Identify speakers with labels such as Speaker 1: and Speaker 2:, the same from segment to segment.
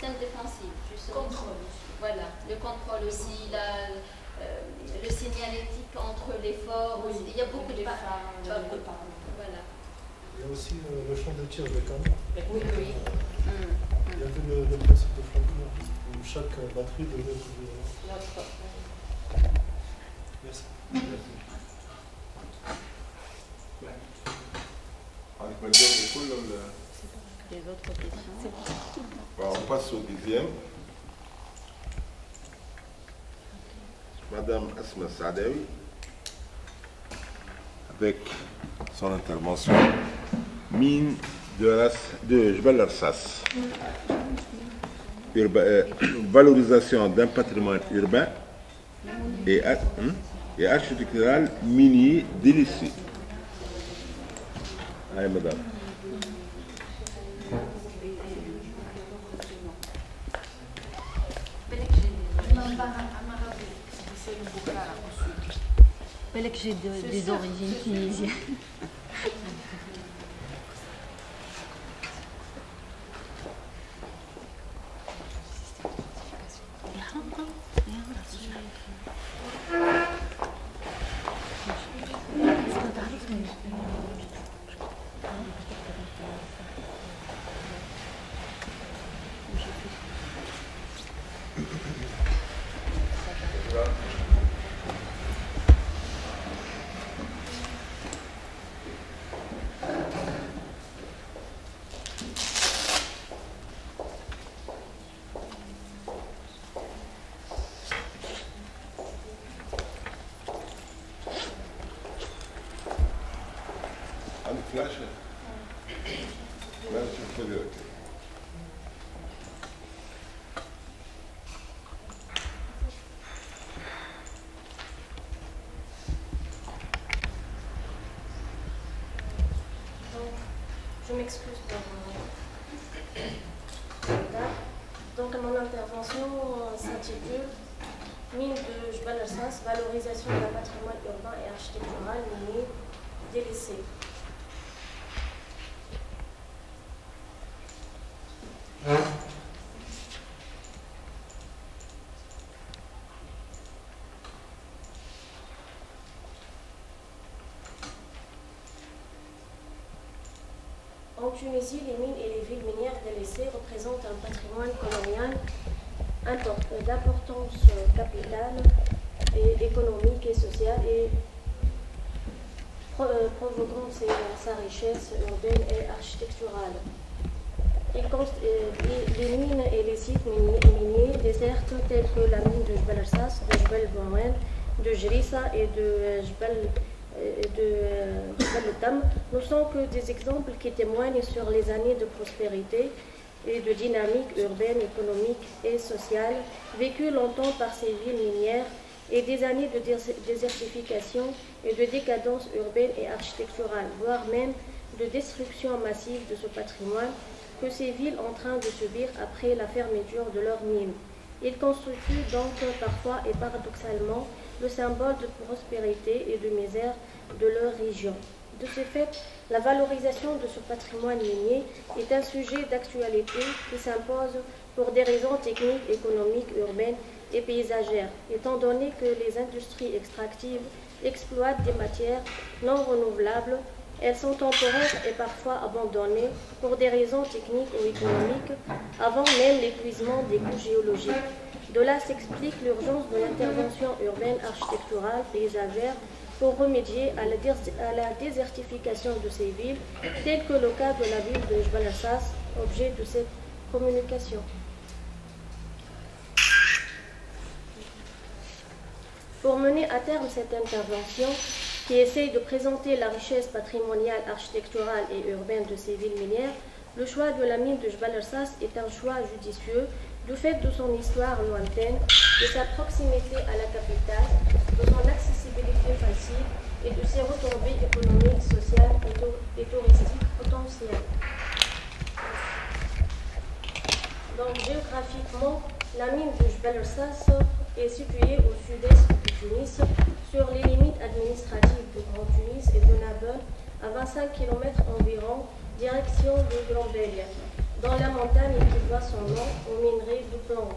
Speaker 1: système défensif. Contrôle. Voilà, le contrôle aussi, le signalétique entre les forts. Oui, il y a beaucoup de voilà.
Speaker 2: Il y a aussi le champ de tir de canon.
Speaker 1: Oui.
Speaker 2: Il y avait le principe de flanqueur, où chaque batterie devait être... Merci.
Speaker 1: Les autres questions.
Speaker 3: On passe au dixième. Madame Asma Saadawi, avec son intervention, mine de Jbel Arsas, valorisation d'un patrimoine urbain et architectural minier délaissé. Allez, madame.
Speaker 1: Belek, j'ai des origines tunisiennes.
Speaker 4: Je m'excuse pour le retard. Donc mon intervention s'intitule Mine de Jbel Arsas, valorisation d'un patrimoine urbain et architectural minier délaissé. En Tunisie, les mines et les villes minières délaissées représentent un patrimoine colonial d'importance capitale et économique et sociale et provoquant sa richesse urbaine et architecturale. Les mines et les sites miniers déserts tels que la mine de Jbel Arsas, de Jbel Bouawen, de Jrissa et de Jbel Tam ne sont que des exemples qui témoignent sur les années de prospérité et de dynamique urbaine, économique et sociale vécues longtemps par ces villes minières et des années de désertification et de décadence urbaine et architecturale, voire même de destruction massive de ce patrimoine que ces villes sont en train de subir après la fermeture de leurs mines. Ils constituent donc parfois et paradoxalement le symbole de prospérité et de misère de leur région. De ce fait, la valorisation de ce patrimoine minier est un sujet d'actualité qui s'impose pour des raisons techniques, économiques, urbaines et paysagères, étant donné que les industries extractives exploitent des matières non renouvelables. Elles sont temporaires et parfois abandonnées pour des raisons techniques ou économiques avant même l'épuisement des couches géologiques. De là s'explique l'urgence de l'intervention urbaine, architecturale, paysagère pour remédier à la désertification de ces villes, tel que le cas de la ville de Jbel Arsas, objet de cette communication. Pour mener à terme cette intervention, qui essaye de présenter la richesse patrimoniale, architecturale et urbaine de ces villes minières, le choix de la mine de Jbel Arsas est un choix judicieux du fait de son histoire lointaine, de sa proximité à la capitale, de son accessibilité facile et de ses retombées économiques, sociales et touristiques potentielles. Donc géographiquement, la mine de Jbel Arsas est située au sud-est de Tunis, sur les limites administratives du Grand Tunis et de Nabeul, à 25 km environ, direction de Gambélia. dans la montagne qui doit son nom aux minerais de plomb.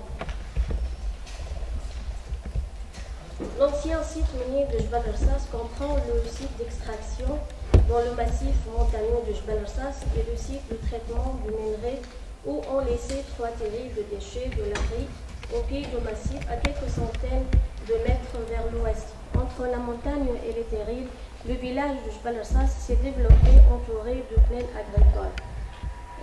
Speaker 4: L'ancien site minier de Jbal Ersas comprend le site d'extraction dans le massif montagneux de Jbal Ersas et le site de traitement du minerai où ont laissé 3 terribles déchets de l'Afrique au pied du massif à quelques centaines de mètres vers l'ouest. Entre la montagne et les terrils, le village de Jbal Ersas s'est développé entouré de plaines agricoles.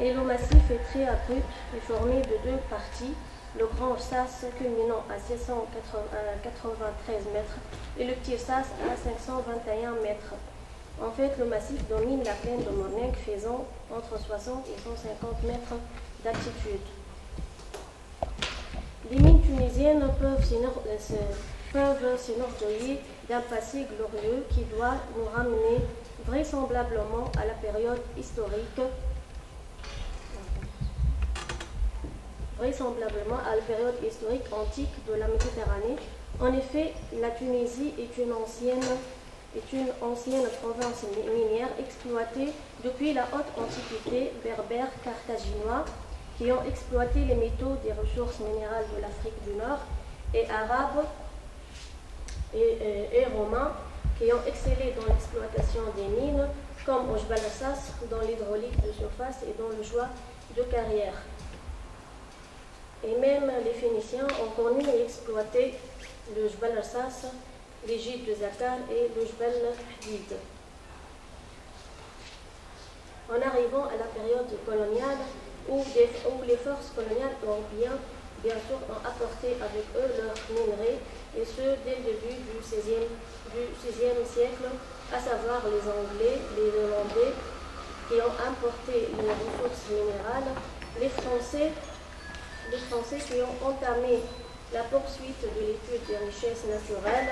Speaker 4: Et le massif est très abrupt et formé de 2 parties, le grand Ersas culminant à 693 mètres et le petit Ersas à 521 mètres. En fait, le massif domine la plaine de Morning, faisant entre 60 et 150 mètres d'altitude. Les mines tunisiennes peuvent s'enorgueillir d'un passé glorieux qui doit nous ramener vraisemblablement à la période historique antique de la Méditerranée. En effet, la Tunisie est une ancienne province minière exploitée depuis la haute antiquité, berbères, carthaginois, qui ont exploité les métaux des ressources minérales de l'Afrique du Nord, et arabes et romains, qui ont excellé dans l'exploitation des mines, comme au Jbal Ersas, dans l'hydraulique de surface et dans le choix de carrière. Et même les Phéniciens ont connu et exploité le Jbal Ersas, l'Égypte de Zakar et le Jbal Hadid. En arrivant à la période coloniale, où les forces coloniales européennes, bien sûr, ont apporté avec eux leurs minerais, et ce, dès le début du XVIe siècle, à savoir les Anglais, les Hollandais, qui ont importé les ressources minérales, les Français qui ont entamé la poursuite de l'étude des richesses naturelles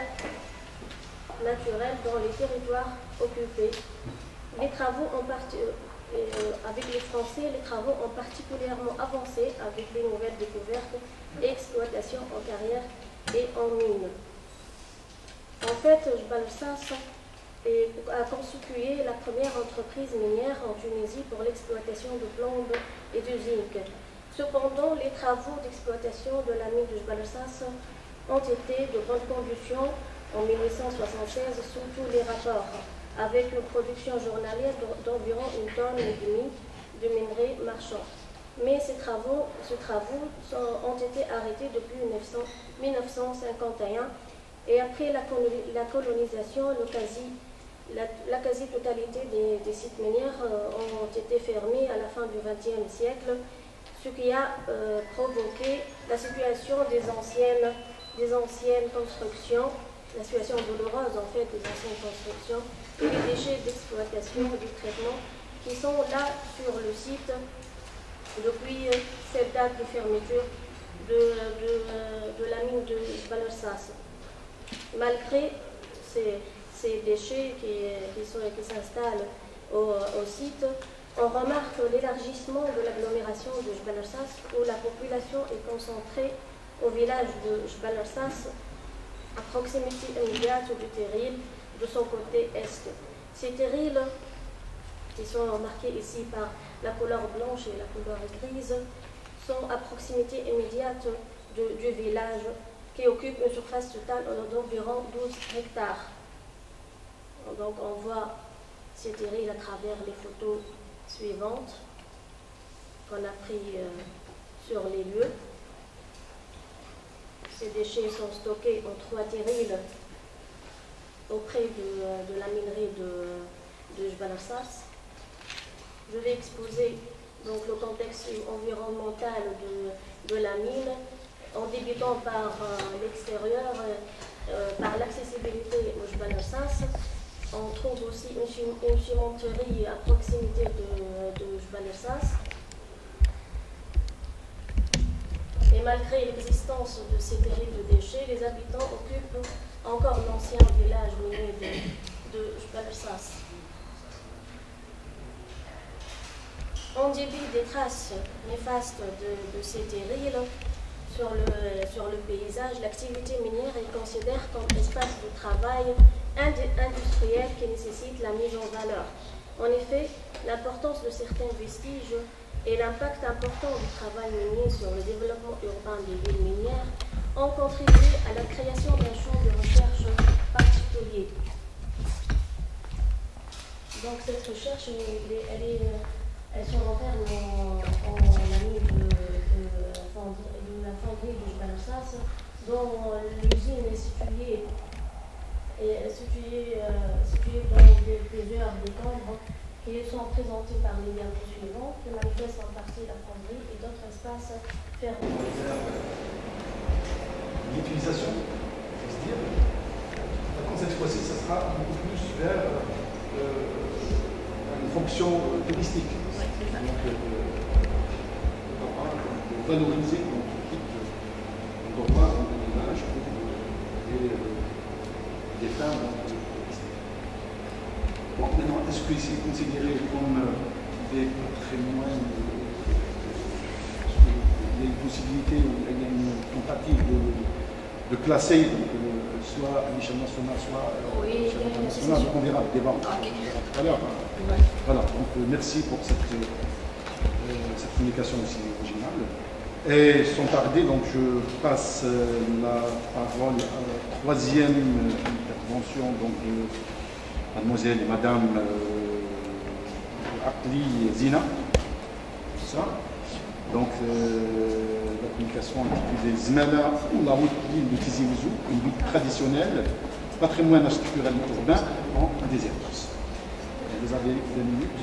Speaker 4: dans les territoires occupés. Avec les Français, les travaux ont particulièrement avancé avec les nouvelles découvertes et exploitations en carrière et en mine. En fait, Jbal Ersas a constitué la première entreprise minière en Tunisie pour l'exploitation de plomb et de zinc. Cependant, les travaux d'exploitation de la mine de Jbal Ersas ont été de bonne condition en 1876 sous tous les rapports, avec une production journalière d'environ 1,5 tonne de minerais marchands. Mais ces travaux ont été arrêtés depuis 1951 et après la colonisation, la quasi-totalité des sites miniers ont été fermés à la fin du XXe siècle, ce qui a provoqué la situation des anciennes constructions, la situation douloureuse en fait des anciennes constructions et les déchets d'exploitation et du traitement qui sont là sur le site depuis cette date de fermeture de la mine de Jbal Ersas. Malgré ces déchets qui s'installent au site, on remarque l'élargissement de l'agglomération de Jbal Ersas où la population est concentrée au village de Jbal Ersas à proximité immédiate du terril de son côté est. Ces terrils, qui sont marqués ici par la couleur blanche et la couleur grise, sont à proximité immédiate du village qui occupe une surface totale d'environ 12 hectares. Donc on voit ces terrils à travers les photos suivantes qu'on a prises sur les lieux. Ces déchets sont stockés en 3 terrils auprès de la minerie de Jbal Ersas. Je vais exposer donc le contexte environnemental de la mine en débutant par l'extérieur, par l'accessibilité au Jbal Ersas. On trouve aussi une cimenterie à proximité de Jbal Ersas. Et malgré l'existence de ces terribles déchets, les habitants occupent encore l'ancien village minier de Jbal Ersas. En dépit des traces néfastes de ces terrils sur le paysage, l'activité minière est considérée comme espace de travail industriel qui nécessite la mise en valeur. En effet, l'importance de certains vestiges et l'impact important du travail minier sur le développement urbain des villes minières ont contribué à la création d'un champ de recherche particulier. Donc cette recherche, elle se renferme en amie de la fonderie de Jebel Arsas, dont l'usine est située dans plusieurs décombres qui sont présentés par les diapos suivants, qui manifestent en partie la fonderie et d'autres espaces fermés.
Speaker 5: L'utilisation, il faut se dire. Par contre, cette fois-ci, ça sera beaucoup plus vers une fonction touristique.
Speaker 1: Ouais, c'est ça.
Speaker 5: Donc, de valoriser notre type d'endroit, de l'image des femmes touristiques. Bon, maintenant, est-ce que c'est considéré comme des patrimoines, il y a une possibilité, il y a une tentative de classer, soit à l'échelle nationale, soit à l'échelle internationale, on verra le débat tout à l'heure. Voilà, donc merci pour cette communication aussi originale. Et sans tarder, donc je passe la parole à la troisième intervention donc, de mademoiselle et madame Akli Zina. C'est ça. Donc la communication intitulée Zmala ou la route l'île de Tizi Ouzou, une ville traditionnelle, patrimoine structurel urbain en désert. Vous avez 2 minutes.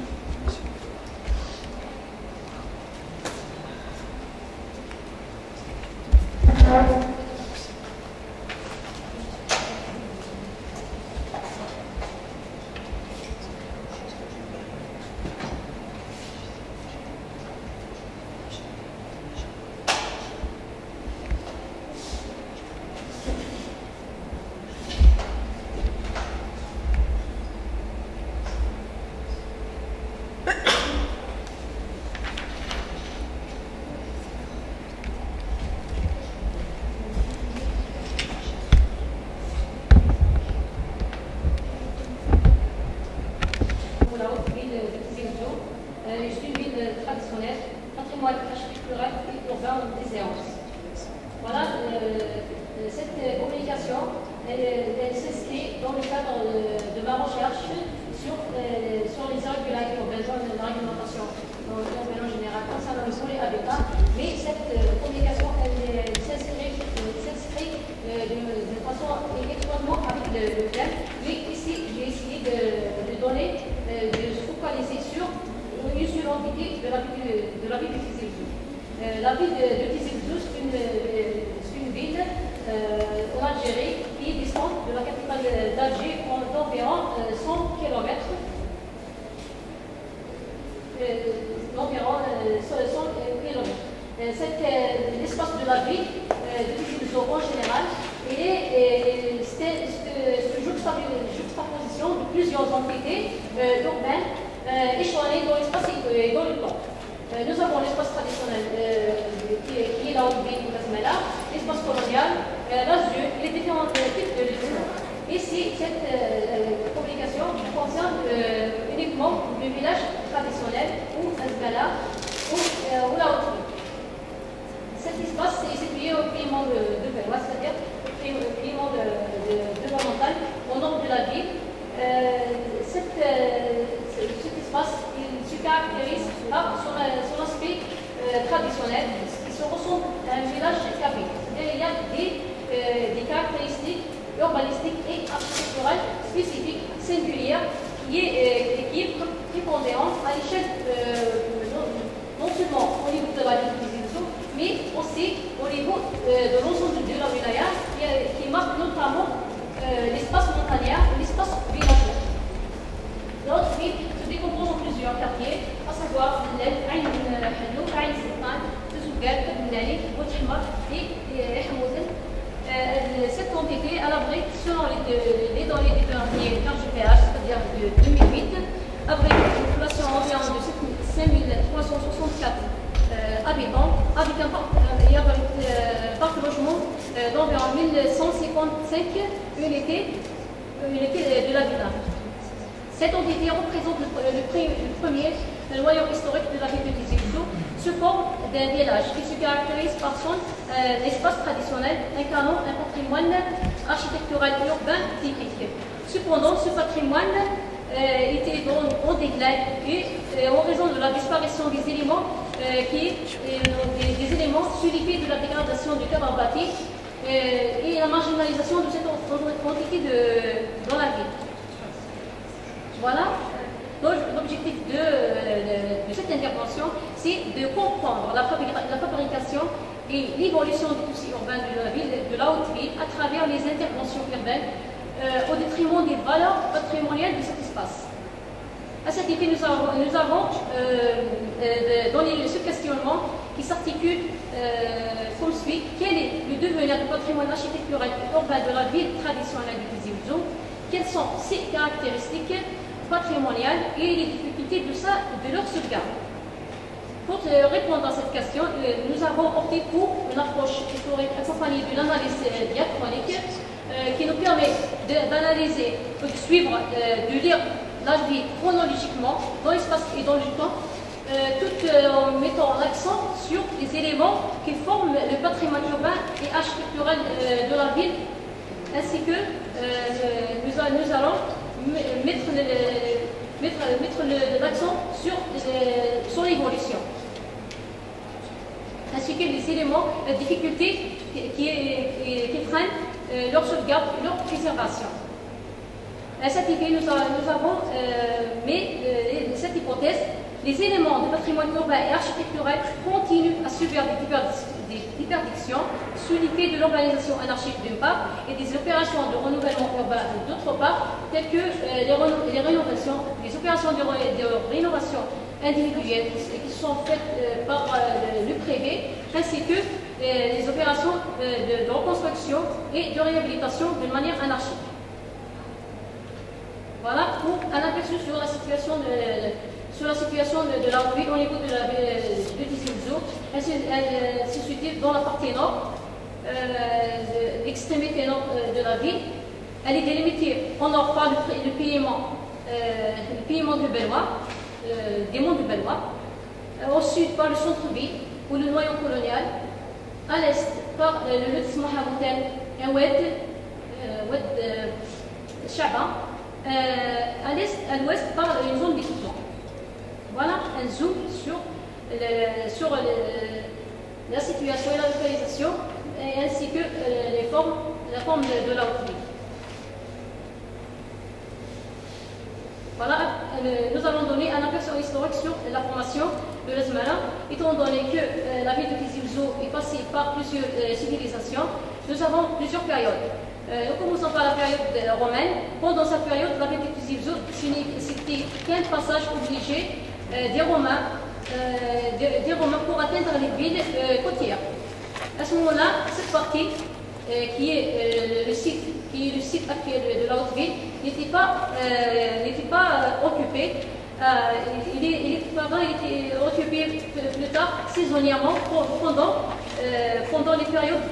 Speaker 1: L'espace de la ville, de Tizi Ouzou en général, c'est une juxtaposition de plusieurs entités urbaines échelonnées dans l'espace et dans le temps. Nous avons l'espace traditionnel qui est la haute ville de Zmala, l'espace colonial, l'azur, les différents types de logements. Ici, cette publication concerne uniquement le village traditionnel ou Zmala ou la haute ville. Cet espace est situé au piémont de Bellois, c'est-à-dire au piémont de la montagne, au nord de la ville. Cet espace il se caractérise par son aspect traditionnel, qui se ressemble à un village café. Il y a des caractéristiques urbanistiques et architecturales spécifiques, singulières, qui est prépondérante à l'échelle non seulement au niveau de la ville, mais aussi au niveau de l'ensemble de la wilaya qui marque notamment l'espace montagnard et l'espace villageois. Notre ville se décompose en plusieurs quartiers, à savoir Ain Hadou, Ain Sultan, Tezougal, Kabnali, Boutihmar et Hamouzen. Cette entité abrite, selon les données du dernier QGPH, c'est-à-dire de 2008, abrite une population environ de 5364 habitants, avec un parc logement d'environ 1155 unités de l'habitat. Cette entité représente le premier noyau historique de la ville de Tizi Ouzou, sous forme d'un village qui se caractérise par son espace traditionnel incarnant un patrimoine architectural urbain typique. Cependant, ce patrimoine était en déclin et en raison de la disparition des éléments des éléments suivis de la dégradation du terrain bâti et la marginalisation de cette entité dans la ville. Voilà. Donc, l'objectif de cette intervention, c'est de comprendre la fabrication et l'évolution du tissu urbain de la ville, de la Haute-Ville, à travers les interventions urbaines au détriment des valeurs patrimoniales de cet espace. À cet effet, nous avons donné ce questionnement qui s'articule comme suit. Quel est le devenir du patrimoine architectural urbain de la ville traditionnelle de Tizi Ouzou? Quelles sont ses caractéristiques patrimoniales et les difficultés de leur sauvegarde? Pour répondre à cette question, nous avons opté pour une approche historique accompagnée d'une analyse diachronique qui nous permet d'analyser, de suivre, de lire la vie chronologiquement dans l'espace et dans le temps, tout en mettant l'accent sur les éléments qui forment le patrimoine urbain et architectural de la ville, ainsi que nous allons mettre l'accent sur son évolution, ainsi que les éléments, les difficultés qui freinent leur sauvegarde et leur préservation. À cet effet, nous avons mis cette hypothèse. Les éléments du patrimoine urbain et architectural continuent à subir des interdictions sous l'effet de l'urbanisation anarchique d'une part et des opérations de renouvellement urbain d'autre part, telles que les rénovations, les opérations de rénovation individuelles qui sont faites par le privé, ainsi que les opérations de reconstruction et de réhabilitation d'une manière anarchique. Voilà pour un aperçu sur la situation de la ville au niveau de la ville de Tizi Ouzou. Elle se situe dans la partie nord, l'extrémité nord de la ville. Elle est délimitée au nord par le paiement du Bellois, des monts du Bellois, au sud par le centre-ville ou le noyau colonial, à l'est par le lotissement Hamouten et Oued Chaban, à l'ouest par une zone d'équipement. Voilà un zoom sur la situation et la localisation, ainsi que la forme de la Haute-Ville. Voilà, nous allons donner un aperçu historique sur la formation de l'Azmara, étant donné que la ville de Tizi Ouzou est passée par plusieurs civilisations. Nous avons plusieurs périodes. Nous commençons par la période romaine. Pendant cette période, la ville de Tizi Ouzou, c'était qu'un passage obligé des Romains pour atteindre les villes côtières. À ce moment-là, cette partie, qui est le site actuel de la Haute-Ville, n'était pas occupé. Il était occupé plus tard saisonnièrement pendant les périodes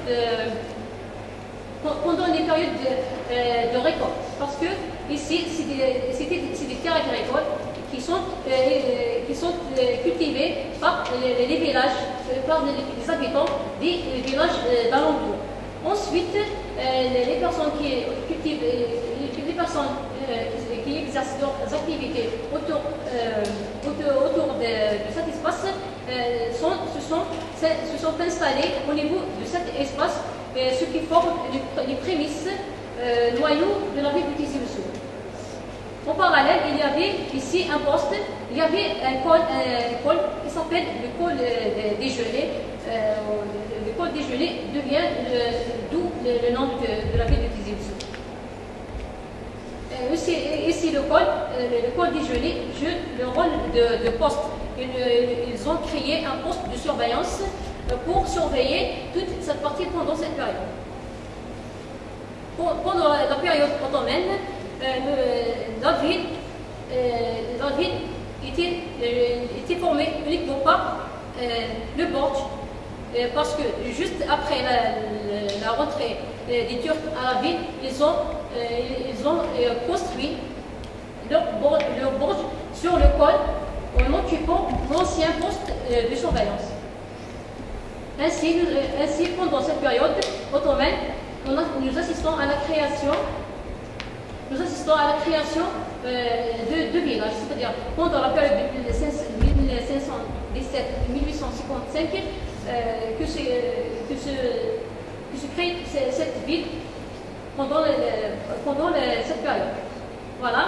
Speaker 1: de récolte, parce que ici c'est des terres agricoles qui sont cultivées par les villages, par les habitants des villages d'alentour. Ensuite, les personnes qui cultivent, les personnes qui exercent leurs activités autour de cet espace se sont installées au niveau de cet espace, ce qui forme les prémices noyaux de la ville de Tizi Ouzou. En parallèle, il y avait ici un poste, il y avait un col qui s'appelle le col des Gelées. Le col des Gelées devient d'où le nom de la ville de Tizi Ouzou. Ici le col des Gelées joue le rôle de poste. Ils ont créé un poste de surveillance pour surveiller toute cette partie pendant cette période. Pendant la période ottomane, la ville était formée uniquement par le Borj, parce que juste après la rentrée des Turcs à la ville, ils ont construit leur bourge sur le col en occupant l'ancien poste de surveillance. Ainsi, pendant cette période ottomane, nous assistons à la création de villages, c'est-à-dire pendant la période de 1517-1855 que se crée cette ville pendant cette période. Voilà.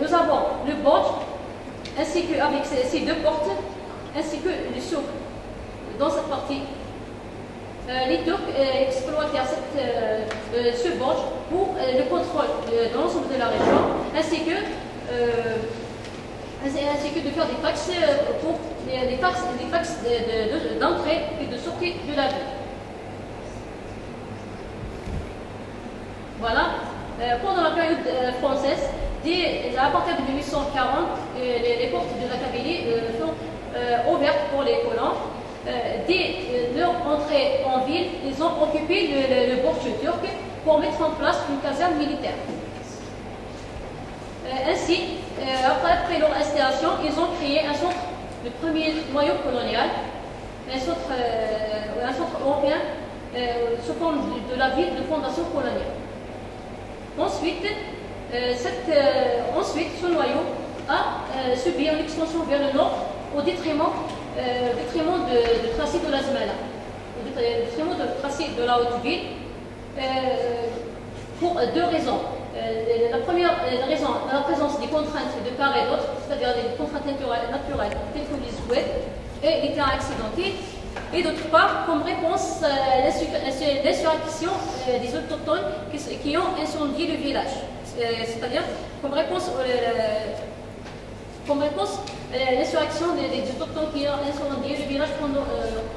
Speaker 1: Nous avons le Borj, ainsi qu'avec ces deux portes, ainsi que le souk. Dans cette partie, les Turcs exploitèrent ce Borj pour le contrôle de l'ensemble de la région, ainsi que de faire des taxes pour les taxes d'entrée et de sortie de la ville. Voilà. Pendant la période française, à partir de 1840, les portes de la Kabylie sont ouvertes pour les colons. Dès leur entrée en ville, ils ont occupé le Borj turc pour mettre en place une caserne militaire. Ainsi, après leur installation, ils ont créé un centre, le premier noyau colonial, un centre européen sous forme de la ville de fondation coloniale. Ensuite, ce noyau a subi une extension vers le nord au détriment du tracé de la Zmala, au détriment du tracé de la haute ville, pour deux raisons. La première raison, la présence des contraintes de part et d'autre, c'est-à-dire des contraintes naturelles telles que les oueds et les terrains accidentés, et d'autre part, comme réponse à l'insurrection des autochtones qui ont incendié le village, c'est-à-dire comme réponse à l'insurrection des autochtones qui ont incendié le village en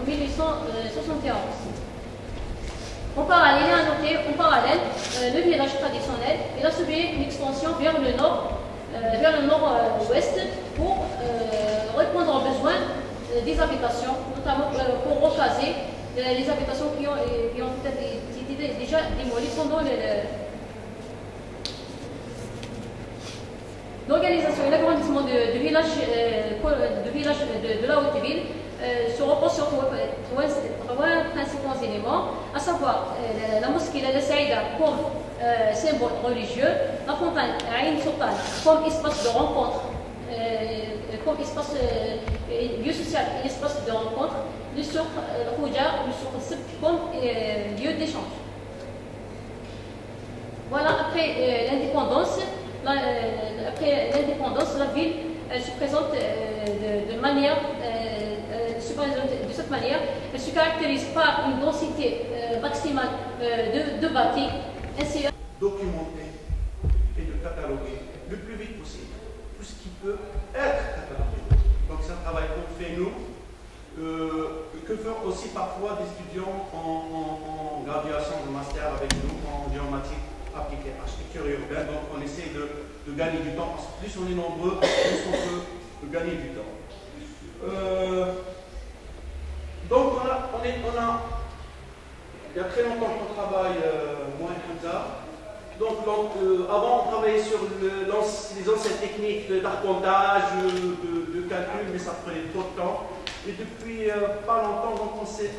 Speaker 1: 1871. En parallèle, le village traditionnel il a subi une extension vers le nord-ouest pour répondre aux besoins des habitations, notamment pour recaser les habitations qui ont été déjà démolies pendant l'organisation et l'agrandissement du village de la haute ville se repose sur trois principaux éléments, à savoir la mosquée de Saïda comme symbole religieux, la fontaine Aïn Sultan comme espace de rencontre, comme espace lieu social et espace de rencontre, le souk Khouja, le souk Sibt comme lieu d'échange. Voilà, après l'indépendance, la ville se présente de cette manière. Elle se caractérise par une densité maximale de bâtis, ainsi
Speaker 6: documenter et de cataloguer le plus vite possible tout ce qui peut être catalogué. Donc c'est un travail qu'on fait nous, que font aussi parfois des étudiants en graduation de master avec nous en géomatique appliquée, architecture et urbaine. Donc on essaie de gagner du temps, parce que plus on est nombreux, plus on peut gagner du temps. Donc il y a très longtemps qu'on travaille moins comme ça. Donc avant on travaillait sur les anciennes techniques d'arpentage, de calcul, mais ça prenait trop de temps. Et depuis pas longtemps, donc on s'est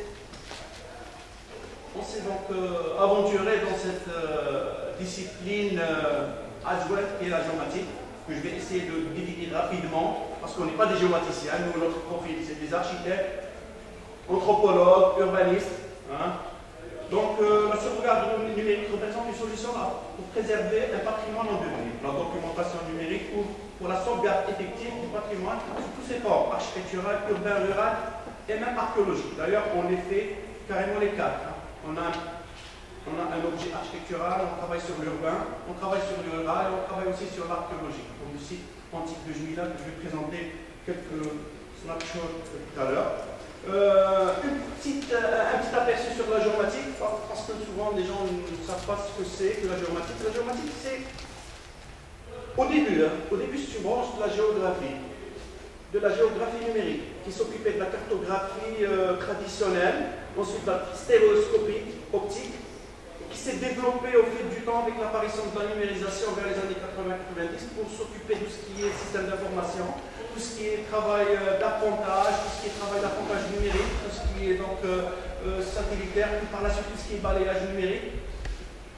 Speaker 6: donc aventuré dans cette discipline adjointe qui est la géomatique, que je vais essayer de diviser rapidement, parce qu'on n'est pas des géomaticiens, nous notre profil c'est des architectes, anthropologues, urbanistes. Hein. Donc la sauvegarde numérique représente une solution pour préserver un patrimoine en devenir. La documentation numérique pour la sauvegarde effective du patrimoine sous tous ses formes, architectural, urbain, rural et même archéologique. D'ailleurs, on les fait carrément les quatre. Hein. On a un objet architectural, on travaille sur l'urbain, on travaille sur le rural et on travaille aussi sur l'archéologique, comme le site antique de Jmila que je vais présenter quelques snapshots tout à l'heure. Un petit aperçu sur la géomatique, parce que souvent les gens ne savent pas ce que c'est que la géomatique. La géomatique, c'est au début c'est une branche de la géographie numérique, qui s'occupait de la cartographie traditionnelle, ensuite la stéréoscopie optique, qui s'est développé au fil du temps avec l'apparition de la numérisation vers les années 80-90 pour s'occuper de tout ce qui est système d'information, tout ce qui est travail d'appontage, tout ce qui est travail d'appontage numérique, tout ce qui est donc satellitaire, puis par la suite tout ce qui est balayage numérique,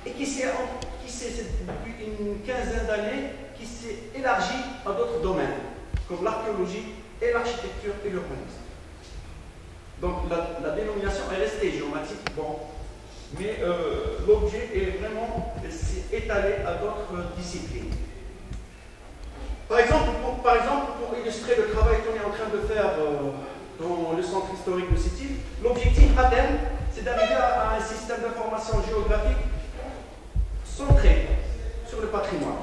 Speaker 6: et qui s'est depuis une quinzaine d'années, qui s'est élargi à d'autres domaines, comme l'archéologie et l'architecture et l'urbanisme. Donc la dénomination est restée géomatique, bon, mais l'objet est vraiment s'est étalé à d'autres disciplines. Par exemple, pour illustrer le travail qu'on est en train de faire dans le centre historique de Sétif, l'objectif à terme, c'est d'arriver à un système d'information géographique centré sur le patrimoine.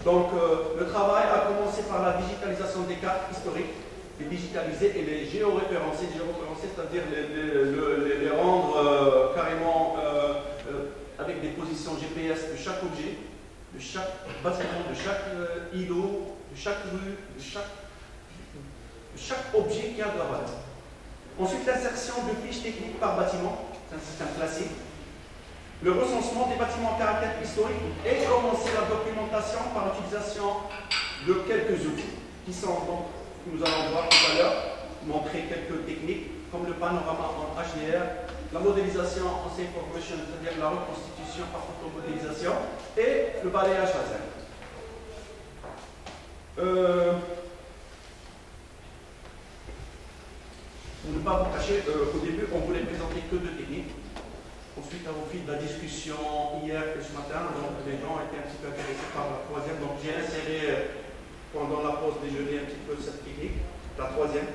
Speaker 6: Donc le travail a commencé par la digitalisation des cartes historiques, les digitaliser et les géoréférencer, c'est-à-dire les rendre carrément avec des positions GPS de chaque objet, de chaque bâtiment, de chaque îlot, de chaque rue, de chaque objet qui a de la valeur. Ensuite, l'insertion de fiches techniques par bâtiment, c'est un système classique. Le recensement des bâtiments à caractère historique et commencer la documentation par l'utilisation de quelques outils qui sont donc, nous allons voir tout à l'heure, montrer quelques techniques comme le panorama en HDR, la modélisation en safe formation, c'est-à-dire la reconstitution par photomodélisation, et le balayage laser. Pour ne pas vous cacher, au début, on voulait présenter que deux techniques. Ensuite, au fil de la discussion hier et ce matin, donc, les gens étaient un petit peu intéressés par la troisième, donc j'ai inséré pendant la pause déjeuner un petit peu cette technique, la troisième.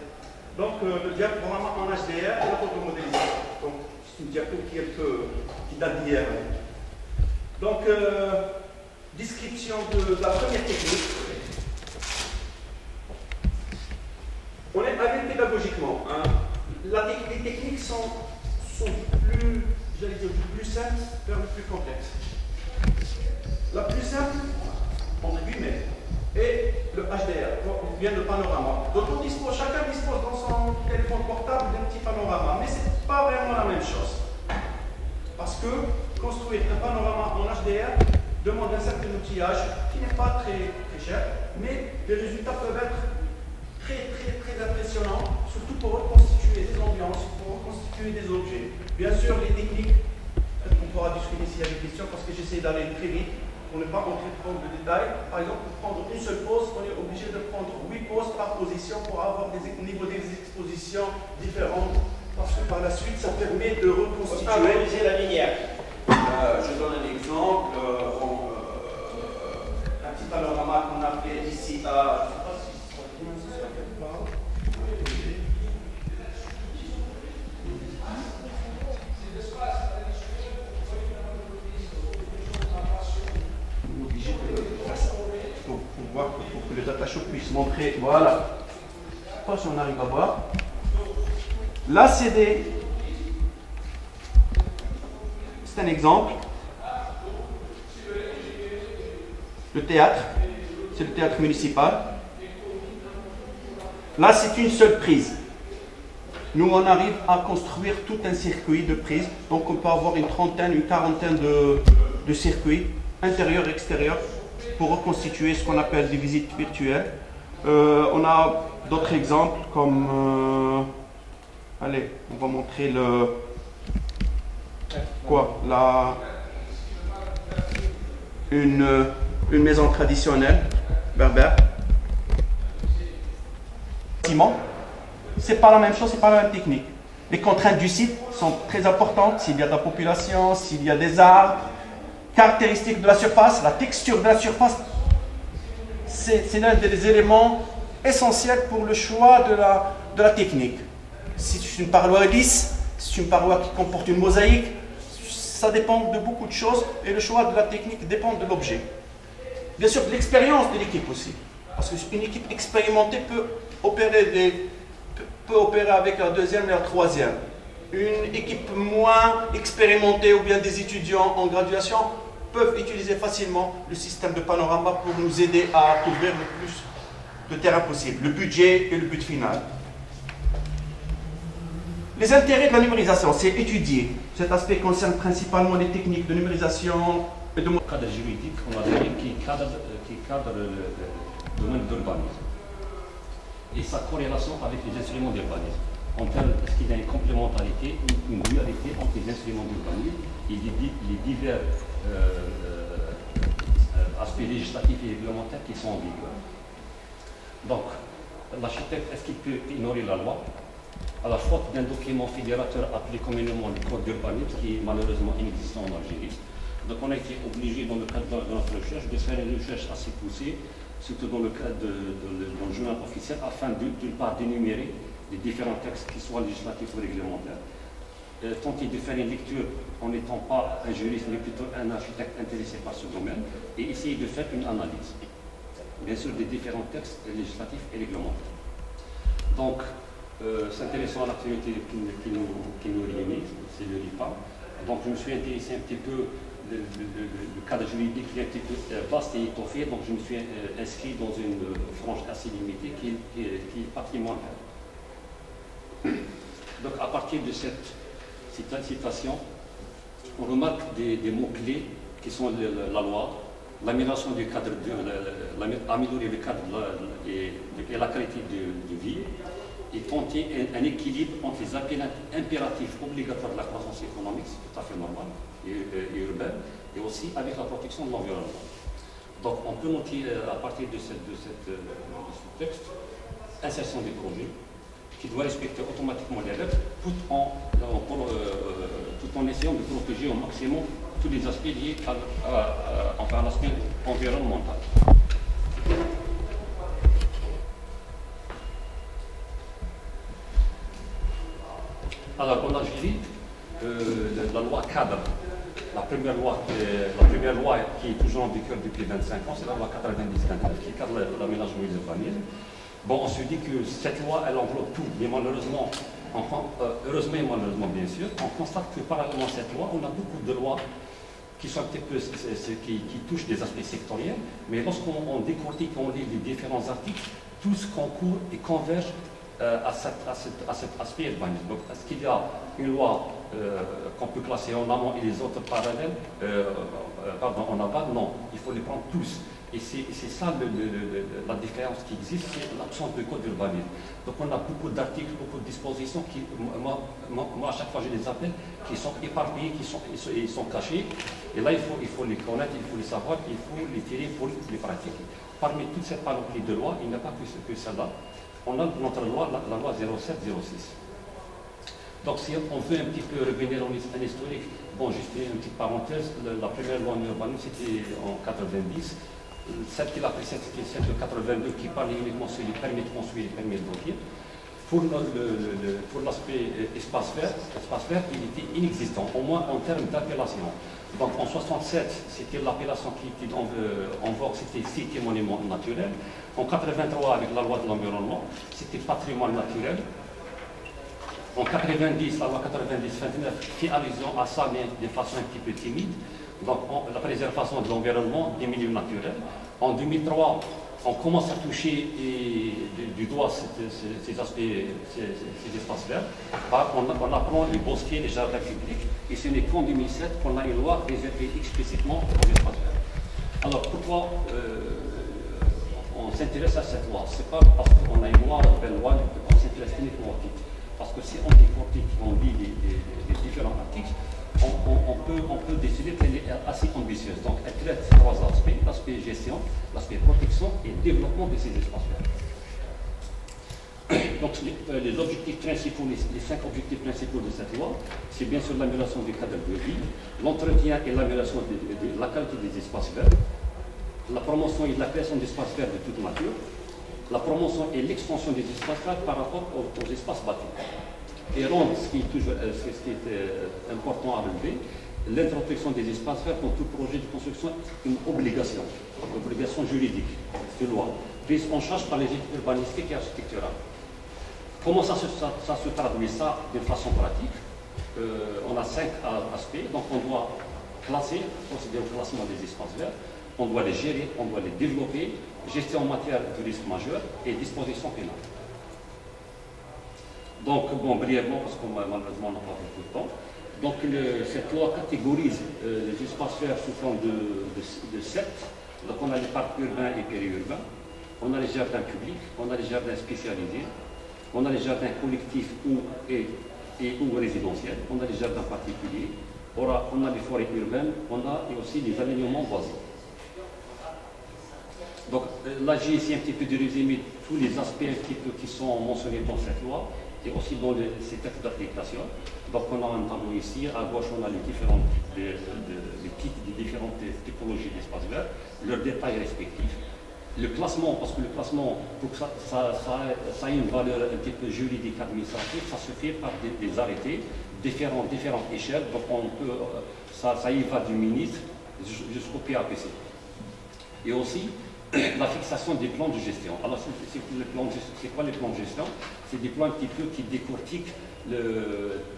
Speaker 6: Donc le diaporama en HDR et la photomodélisation. Donc c'est une diapo qui date d'hier. Donc description de la première technique. On est allé pédagogiquement. Hein. Les techniques sont plus, j'allais dire, du plus simple vers le plus complexe. La plus simple, entre guillemets, et le HDR, ou bien le panorama. Donc chacun dispose dans son téléphone portable d'un petit panorama, mais ce n'est pas vraiment la même chose. Parce que construire un panorama en HDR demande un certain outillage qui n'est pas très cher, mais les résultats peuvent être très impressionnants, surtout pour reconstituer des ambiances, pour reconstituer des objets. Bien sûr, les techniques, on pourra discuter s'il y a des questions, parce que j'essaie d'aller très vite. Pour ne pas entrer trop dans le détail, par exemple, pour prendre une seule pose, on est obligé de prendre 8 poses par position pour avoir des niveaux d'exposition différents, parce que par la suite, ça permet de reconstituer.
Speaker 7: Favoriser la lumière.
Speaker 6: Je donne un exemple, un petit panorama qu'on a fait ici à. Je ne sais pas si ça va quelque part. Pour que le datashow puisse montrer, voilà, je ne sais pas si on arrive à voir. Là, c'est un exemple. Le théâtre, c'est le théâtre municipal. Là, c'est une seule prise. Nous, on arrive à construire tout un circuit de prises. Donc, on peut avoir une trentaine, une quarantaine de circuits, intérieurs, extérieurs, pour reconstituer ce qu'on appelle des visites virtuelles. On a d'autres exemples comme... allez, on va montrer une maison traditionnelle berbère. C'est pas la même chose, c'est pas la même technique. Les contraintes du site sont très importantes, s'il y a de la population, s'il y a des arbres, caractéristiques de la surface, la texture de la surface, c'est l'un des éléments essentiels pour le choix de la technique. Si c'est une paroi lisse, si c'est une paroi qui comporte une mosaïque, ça dépend de beaucoup de choses et le choix de la technique dépend de l'objet. Bien sûr, de l'expérience de l'équipe aussi. Parce qu'une équipe expérimentée peut opérer avec la deuxième et la troisième. Une équipe moins expérimentée ou bien des étudiants en graduation peuvent utiliser facilement le système de panorama pour nous aider à couvrir le plus de terrain possible, le budget et le but final. Les intérêts de la numérisation, c'est étudier. Cet aspect concerne principalement les techniques de numérisation et de...
Speaker 7: Le cadre juridique, on a dit, qui cadre le domaine d'urbanisme et sa corrélation avec les instruments d'urbanisme. En termes, est-ce qu'il y a une complémentarité, une dualité entre les instruments d'urbanisme et les divers aspects législatifs et réglementaires qui sont en vigueur. Donc, l'architecte, est-ce qu'il peut ignorer la loi à la faute d'un document fédérateur appelé communément le code d'urbanisme qui est malheureusement inexistant en Algérie. Donc on a été obligé dans le cadre de notre recherche de faire une recherche assez poussée, surtout dans le cadre dans le journal officiel, afin d'une part d'énumérer les différents textes qui soient législatifs ou réglementaires, tenter de faire une lecture en n'étant pas un juriste mais plutôt un architecte intéressé par ce domaine et essayer de faire une analyse, bien sûr, des différents textes législatifs et réglementaires. Donc, c'est intéressant à l'activité qui nous réunit, c'est le RIPA. Donc, je me suis intéressé un petit peu, le cadre juridique qui est un petit peu vaste et étoffé, donc je me suis inscrit dans une frange assez limitée qui est patrimoniale. Donc, à partir de cette citation, on remarque des mots-clés qui sont la loi, l'amélioration du cadre, améliorer le cadre et la qualité de vie, et tenter un équilibre entre les impératifs obligatoires de la croissance économique, c'est tout à fait normal, et urbaine, et aussi avec la protection de l'environnement. Donc on peut noter à partir de ce texte, insertion des projets, qui doit respecter automatiquement les règles, tout en essayant de protéger au maximum tous les aspects liés à l'aspect environnemental. Alors, en Algérie, la loi cadre, la première loi qui est toujours en vigueur depuis 25 ans, c'est la loi 90-29 qui cadre l'aménagement et l'urbanisme. Bon, on se dit que cette loi, elle enveloppe tout, mais malheureusement, heureusement et malheureusement bien sûr, on constate que parallèlement à cette loi, on a beaucoup de lois qui sont un petit peu, qui touchent des aspects sectoriels, mais lorsqu'on décortique, on lit les différents articles, tous concourent et convergent à cet aspect urbanisme. Donc, est-ce qu'il y a une loi qu'on peut classer en amont et les autres parallèles, en aval? Non, il faut les prendre tous. Et c'est ça la différence qui existe, c'est l'absence de code d'urbanisme. Donc on a beaucoup d'articles, beaucoup de dispositions qui, moi à chaque fois je les appelle, qui sont éparpillés, ils sont cachés. Et là il faut les connaître, il faut les savoir, il faut les tirer pour les pratiquer. Parmi toute cette panoplie de lois, il n'y a pas que celle-là. On a notre loi, la loi 07-06. Donc si on veut un petit peu revenir en historique, bon, juste une petite parenthèse, la première loi en urbanisme c'était en 90. Celle qui l'a précédée, c'était celle de 82 qui parlait uniquement sur les permis de construire et les permis de bâtir. Pour l'aspect espace vert, il était inexistant, au moins en termes d'appellation. Donc en 67, c'était l'appellation qui était en vogue, c'était site et monument naturel. En 83, avec la loi de l'environnement, c'était patrimoine naturel. En 90, la loi 90-29 fait allusion à ça, mais de façon un petit peu timide. Donc la préservation de l'environnement, des milieux naturels. En 2003, on commence à toucher du doigt ces aspects, ces espaces verts. On apprend les bosquets, les jardins publics, et ce n'est qu'en 2007 qu'on a une loi réservée explicitement aux espaces verts. Alors pourquoi on s'intéresse à cette loi? C'est pas parce qu'on a une loi, une belle loi, qu'on s'intéresse uniquement au titre. Parce que si on décortique, on lit les différents articles, on peut décider qu'elle est assez ambitieuse. Donc elle traite trois aspects, l'aspect gestion, l'aspect protection et développement de ces espaces verts. Donc les objectifs principaux, les 5 objectifs principaux de cette loi, c'est bien sûr l'amélioration du cadre de vie, l'entretien et l'amélioration de la qualité des espaces verts, la promotion et la création d'espaces verts de toute nature, la promotion et l'extension des espaces verts par rapport aux espaces bâtis. Et rendre ce qui est important à relever, l'introduction des espaces verts dans tout projet de construction est une obligation juridique, c'est une loi, prise en charge par les études urbanistiques et architecturales. Comment ça se traduit ça de façon pratique? On a 5 aspects, donc on doit classer, procéder au classement des espaces verts, on doit les gérer, on doit les développer, gestion en matière de risque majeur et disposition pénale. Donc, bon, brièvement, parce que malheureusement on n'a pas beaucoup de temps. Donc, cette loi catégorise les espaces verts sous forme de 7. Donc, on a les parcs urbains et périurbains, on a les jardins publics, on a les jardins spécialisés, on a les jardins collectifs ou résidentiels, on a les jardins particuliers, on a les forêts urbaines, on a aussi les alignements boisés. Donc là, j'ai essayé un petit peu de résumer tous les aspects un petit peu qui sont mentionnés dans cette loi et aussi dans ces textes d'application. Donc on a un tableau ici, à gauche on a les différentes typologies d'espaces verts, leurs détails respectifs. Le classement, parce que le classement, pour que ça a une valeur un petit peu juridique administrative, ça se fait par des arrêtés, différentes échelles, donc on peut, ça y va du ministre jusqu'au PAPC. Et aussi, la fixation des plans de gestion. Alors, c'est quoi les plans de gestion? C'est des plans un petit peu qui décortiquent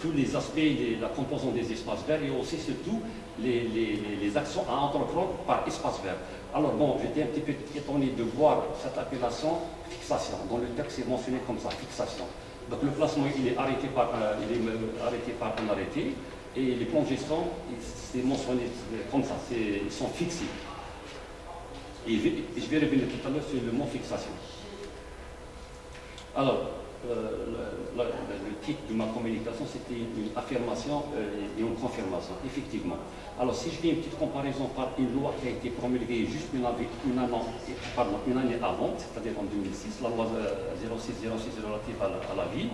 Speaker 7: tous les aspects de la composition des espaces verts et aussi surtout les actions à entreprendre par espace vert. Alors bon, j'étais un petit peu étonné de voir cette appellation fixation. Dans le texte, c'est mentionné comme ça, fixation. Donc le placement, il est arrêté par un arrêté et les plans de gestion, c'est mentionné comme ça, ils sont fixés. Et je vais revenir tout à l'heure sur le mot fixation. Alors, le titre de ma communication, c'était une affirmation et une confirmation, effectivement. Alors, si je fais une petite comparaison par une loi qui a été promulguée juste une année avant, c'est-à-dire en 2006, la loi 0606 relative à la ville,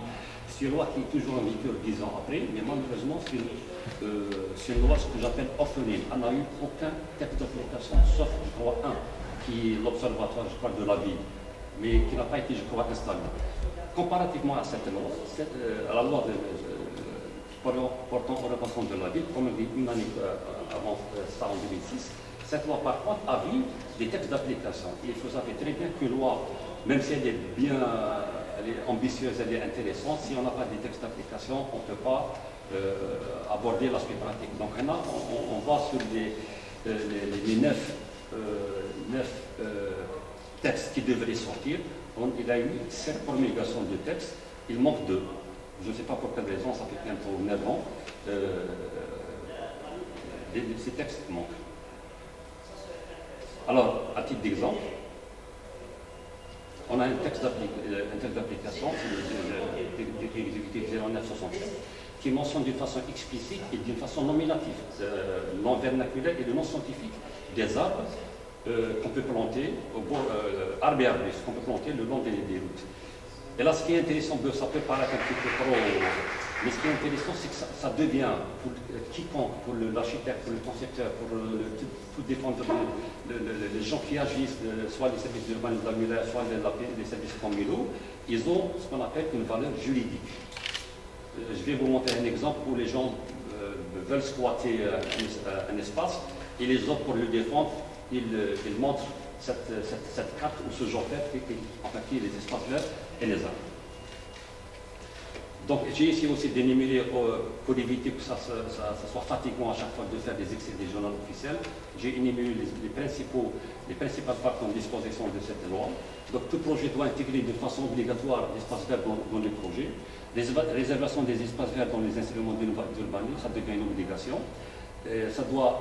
Speaker 7: c'est une loi qui est toujours en vigueur 10 ans après, mais malheureusement, c'est une loi, ce que j'appelle orpheline. Elle n'a eu aucun texte d'application, sauf, je crois, un, qui est l'observatoire, je crois, de la ville, mais qui n'a pas été, je crois, installé. Comparativement à cette loi, à la loi portant orientation de la ville, promulguée une année avant ça en 2006, cette loi, par contre, a vu des textes d'application. Et vous savez très bien qu'une loi, même si elle est bien ambitieuse, elle est intéressante, si on n'a pas des textes d'application, on ne peut pas aborder l'aspect pratique. Donc on va sur les 9 textes qui devraient sortir. Il y a eu 7 promulgations de textes, il manque 2. Je ne sais pas pour quelle raison, ça fait bientôt 9 ans. Ces textes manquent. Alors, à titre d'exemple, on a un texte d'application, c'est le décret exécutif 0967, qui mentionne d'une façon explicite et d'une façon nominative, non vernaculaire et le non scientifique, des arbres qu'on peut planter, arbres et arbustes, qu'on peut planter le long des routes. Et là, ce qui est intéressant, ça peut paraître un petit peu trop, mais ce qui est intéressant, c'est que ça devient, pour quiconque, pour l'architecte, pour le concepteur, pour tout défendre, les gens qui agissent, soit les services d'urbanisme d'Amulaire, soit les services communaux, ils ont ce qu'on appelle une valeur juridique. Je vais vous montrer un exemple où les gens veulent squatter un espace, et les autres, pour le défendre, ils montrent cette carte ou ce genre vert qui est les espaces verts et les arbres. Donc j'ai essayé aussi d'énumérer pour éviter que ça soit fatigant à chaque fois de faire des excès des journaux officiels. J'ai énuméré les principales parties en disposition de cette loi. Donc tout projet doit intégrer de façon obligatoire l'espace vert dans le projet. Les réservations des espaces verts dans les instruments d'urbanisme, ça devient une obligation. Ça doit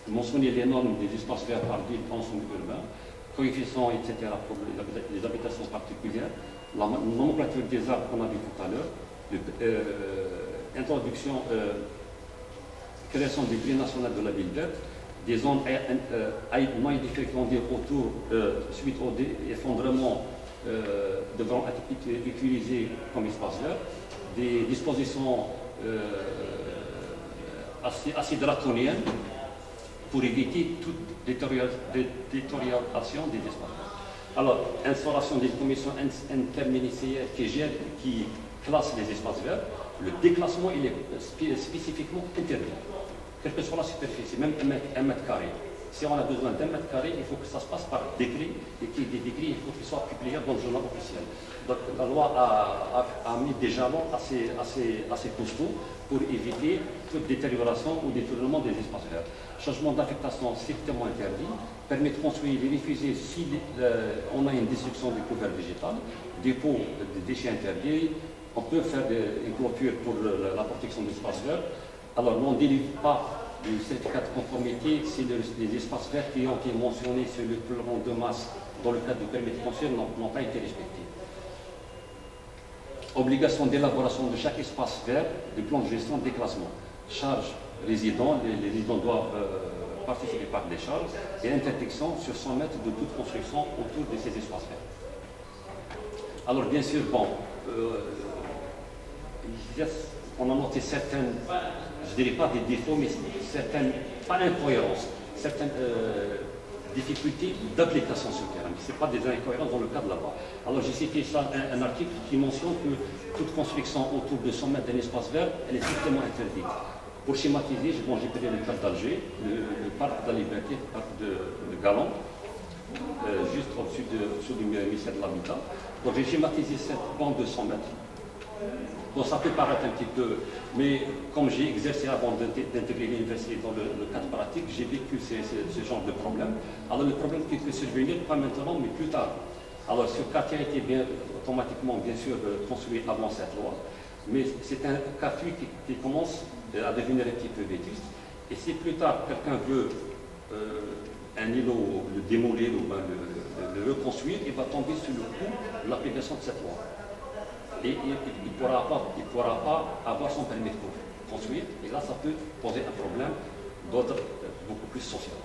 Speaker 7: mentionner les normes des espaces verts par ville en son urbain, coefficients, etc. pour les habitations particulières, la nomenclature des arbres qu'on a vu tout à l'heure, introduction, création du plan national de la ville verte, des zones non édificantes autour, suite au effondrement, devront être utilisées comme espace vert, des dispositions assez draconiennes pour éviter toute détérioration des espaces. Alors, instauration des commissions interministérielles qui classent les espaces verts, le déclassement il est spécifiquement interdit, quelle que soit la superficie, même 1 mètre carré. Si on a besoin d'1 mètre carré, il faut que ça se passe par décret, et que des décrets, il faut qu'ils soient publiés dans le journal officiel. Donc la loi a mis des jalons assez costauds pour éviter toute détérioration ou détournement des espaces verts. Changement d'affectation strictement interdit, permet de construire et de refuser si on a une destruction du couvert végétal, dépôt de déchets interdits, on peut faire une clôture pour la protection des espaces verts. Alors, on ne délivre pas le certificat de conformité si les espaces verts qui ont été mentionnés sur le plan de masse dans le cadre du permis de construire n'ont pas été respectés. Obligation d'élaboration de chaque espace vert du plan de gestion de déclassement. Charges résidents, les résidents doivent participer par des charges et interdiction sur 100 mètres de toute construction autour de ces espaces verts. Alors bien sûr, bon, on a noté certaines, je ne dirais pas des défauts, mais certaines, pas incohérences, certaines difficultés d'application sur le terrain. Ce n'est pas des incohérences dans le cadre de la loi. Alors j'ai cité ça, un article qui mentionne que toute construction autour de 100 mètres d'un espace vert, elle est strictement interdite. Pour schématiser, j'ai pris le cas d'Alger, le parc de la Liberté, le parc de Galan, juste au-dessus du ministère de l'Habitat. Donc j'ai schématisé cette bande de 100 mètres. Bon, ça peut paraître un petit peu, mais comme j'ai exercé avant d'intégrer l'université dans le cadre pratique, j'ai vécu ce genre de problème. Alors le problème qui peut survenir, pas maintenant, mais plus tard. Alors ce quartier a été automatiquement, bien sûr, construit avant cette loi, mais c'est un quartier qui commence à devenir un petit peu vétuste. Et si plus tard quelqu'un veut un îlot, le démolir ou le reconstruire, il va tomber sous le coup de l'application de cette loi. Et il ne pourra pas avoir son permis de construire. Et là, ça peut poser un problème d'ordre beaucoup plus social.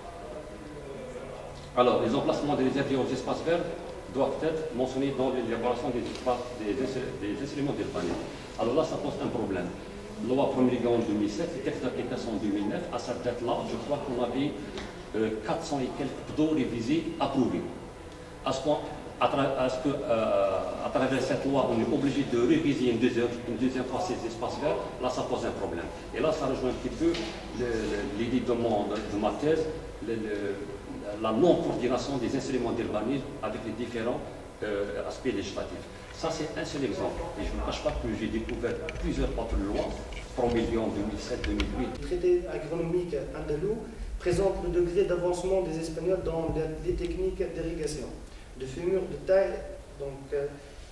Speaker 7: Alors, les emplacements des réservés aux espaces verts doivent être mentionnés dans l'élaboration des instruments d'urbanisme. Alors là, ça pose un problème. Loi promulguée en 2007, texte d'application en 2009, à cette date-là, je crois qu'on avait 400 et quelques PDO révisés approuvés. À travers cette loi, on est obligé de réviser une deuxième fois ces espaces verts, là ça pose un problème. Et là ça rejoint un petit peu l'idée de ma thèse, la non-coordination des instruments d'urbanisme avec les différents aspects législatifs. Ça c'est un seul exemple. Et je ne vous cache pas que j'ai découvert plusieurs autres lois promulguées en 2007-2008.
Speaker 2: Le traité agronomique andalou présente le degré d'avancement des Espagnols dans les techniques d'irrigation de fémur de taille, donc,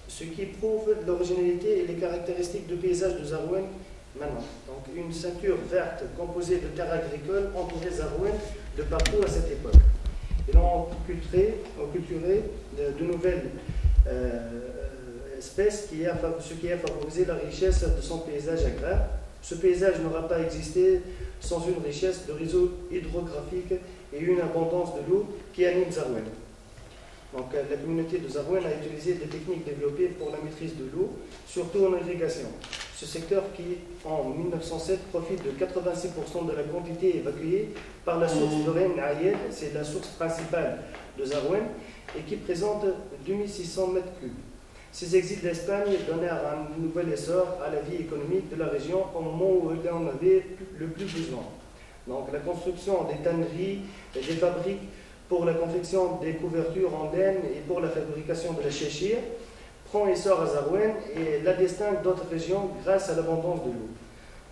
Speaker 2: ce qui prouve l'originalité et les caractéristiques du paysage de Zarouane maintenant. Donc une ceinture verte composée de terres agricoles entourait Zarouane de partout à cette époque. Et l'on ont culturé de nouvelles espèces, ce qui a favorisé la richesse de son paysage agraire. Ce paysage n'aura pas existé sans une richesse de réseaux hydrographiques et une abondance de l'eau qui anime Zarouane. Donc, la communauté de Zarouane a utilisé des techniques développées pour la maîtrise de l'eau, surtout en irrigation. Ce secteur qui, en 1907, profite de 86% de la quantité évacuée par la source de Reine Ayed, c'est la source principale de Zarouane, et qui présente 2600 m3. Ces exils d'Espagne donnèrent un nouvel essor à la vie économique de la région au moment où elle en avait le plus besoin. Donc, la construction des tanneries et des fabriques pour la confection des couvertures en laine et pour la fabrication de la chéchir, prend essor à Zarouane et la distingue d'autres régions grâce à l'abondance de l'eau.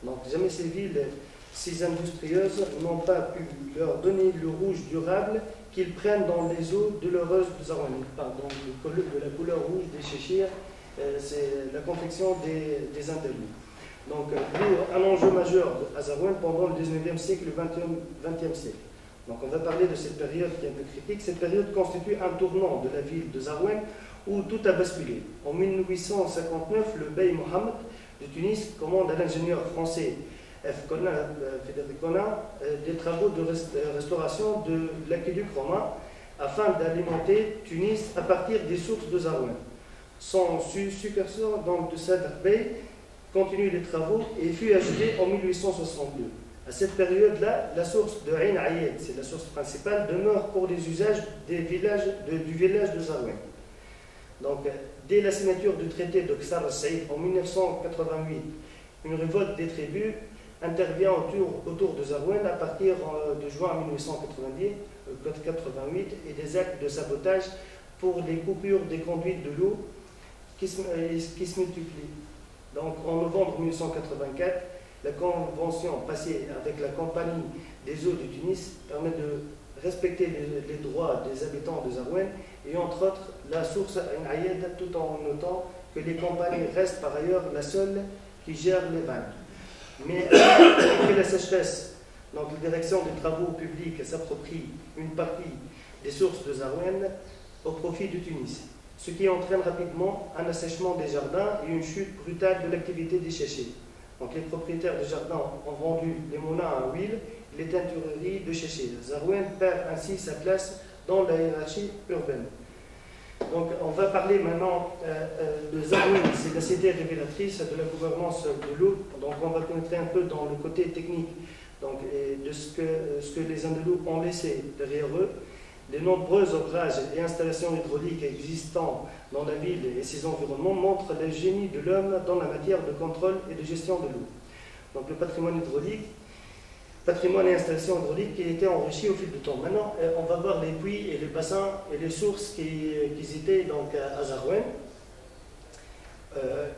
Speaker 2: Donc jamais ces villes si industrieuses n'ont pas pu leur donner le rouge durable qu'ils prennent dans les eaux douloureuses de Zarouane. Pardon, de la couleur rouge des chéchirs, c'est la confection des Andalous. Donc un enjeu majeur à Zarouane pendant le 19e siècle et le 20e siècle. Donc on va parler de cette période qui est un peu critique. Cette période constitue un tournant de la ville de Zarouane où tout a basculé. En 1859, le bey Mohammed de Tunis commande à l'ingénieur français F. Frédéric Conin des travaux de restauration de l'aqueduc romain afin d'alimenter Tunis à partir des sources de Zarouane. Son successeur, donc de Sadr Bey, continue les travaux et fut ajouté en 1862. À cette période-là, la source de Ain Ayed, c'est la source principale, demeure pour les usages du village de Zarouane. Donc, dès la signature du traité de Ksar al-Saïd en 1988, une révolte des tribus intervient autour de Zarouane à partir de juin 1988 et des actes de sabotage pour les coupures des conduites de l'eau qui se multiplient. Donc, en novembre 1984, la convention passée avec la Compagnie des eaux de Tunis permet de respecter les droits des habitants de Zarouane et entre autres la source Ain Ayed tout en notant que les compagnies restent par ailleurs la seule qui gère les vannes. Mais après la sécheresse, donc la direction des travaux publics s'approprie une partie des sources de Zarouane au profit de Tunis, ce qui entraîne rapidement un assèchement des jardins et une chute brutale de l'activité des chéchés. Donc les propriétaires des jardins ont vendu les moulins à huile et les teintureries de chéchés. Zarouane perd ainsi sa place dans la hiérarchie urbaine. Donc on va parler maintenant de Zarouane, c'est la cité révélatrice de la gouvernance de l'eau. Donc on va pénétrer un peu dans le côté technique donc, et de ce que les Andalous ont laissé derrière eux. Les nombreux ouvrages et installations hydrauliques existants dans la ville et ses environnements montrent le génie de l'homme dans la matière de contrôle et de gestion de l'eau. Donc le patrimoine et installations hydrauliques qui étaient enrichis au fil du temps. Maintenant, on va voir les puits et les bassins et les sources qui étaient donc à Zarouane.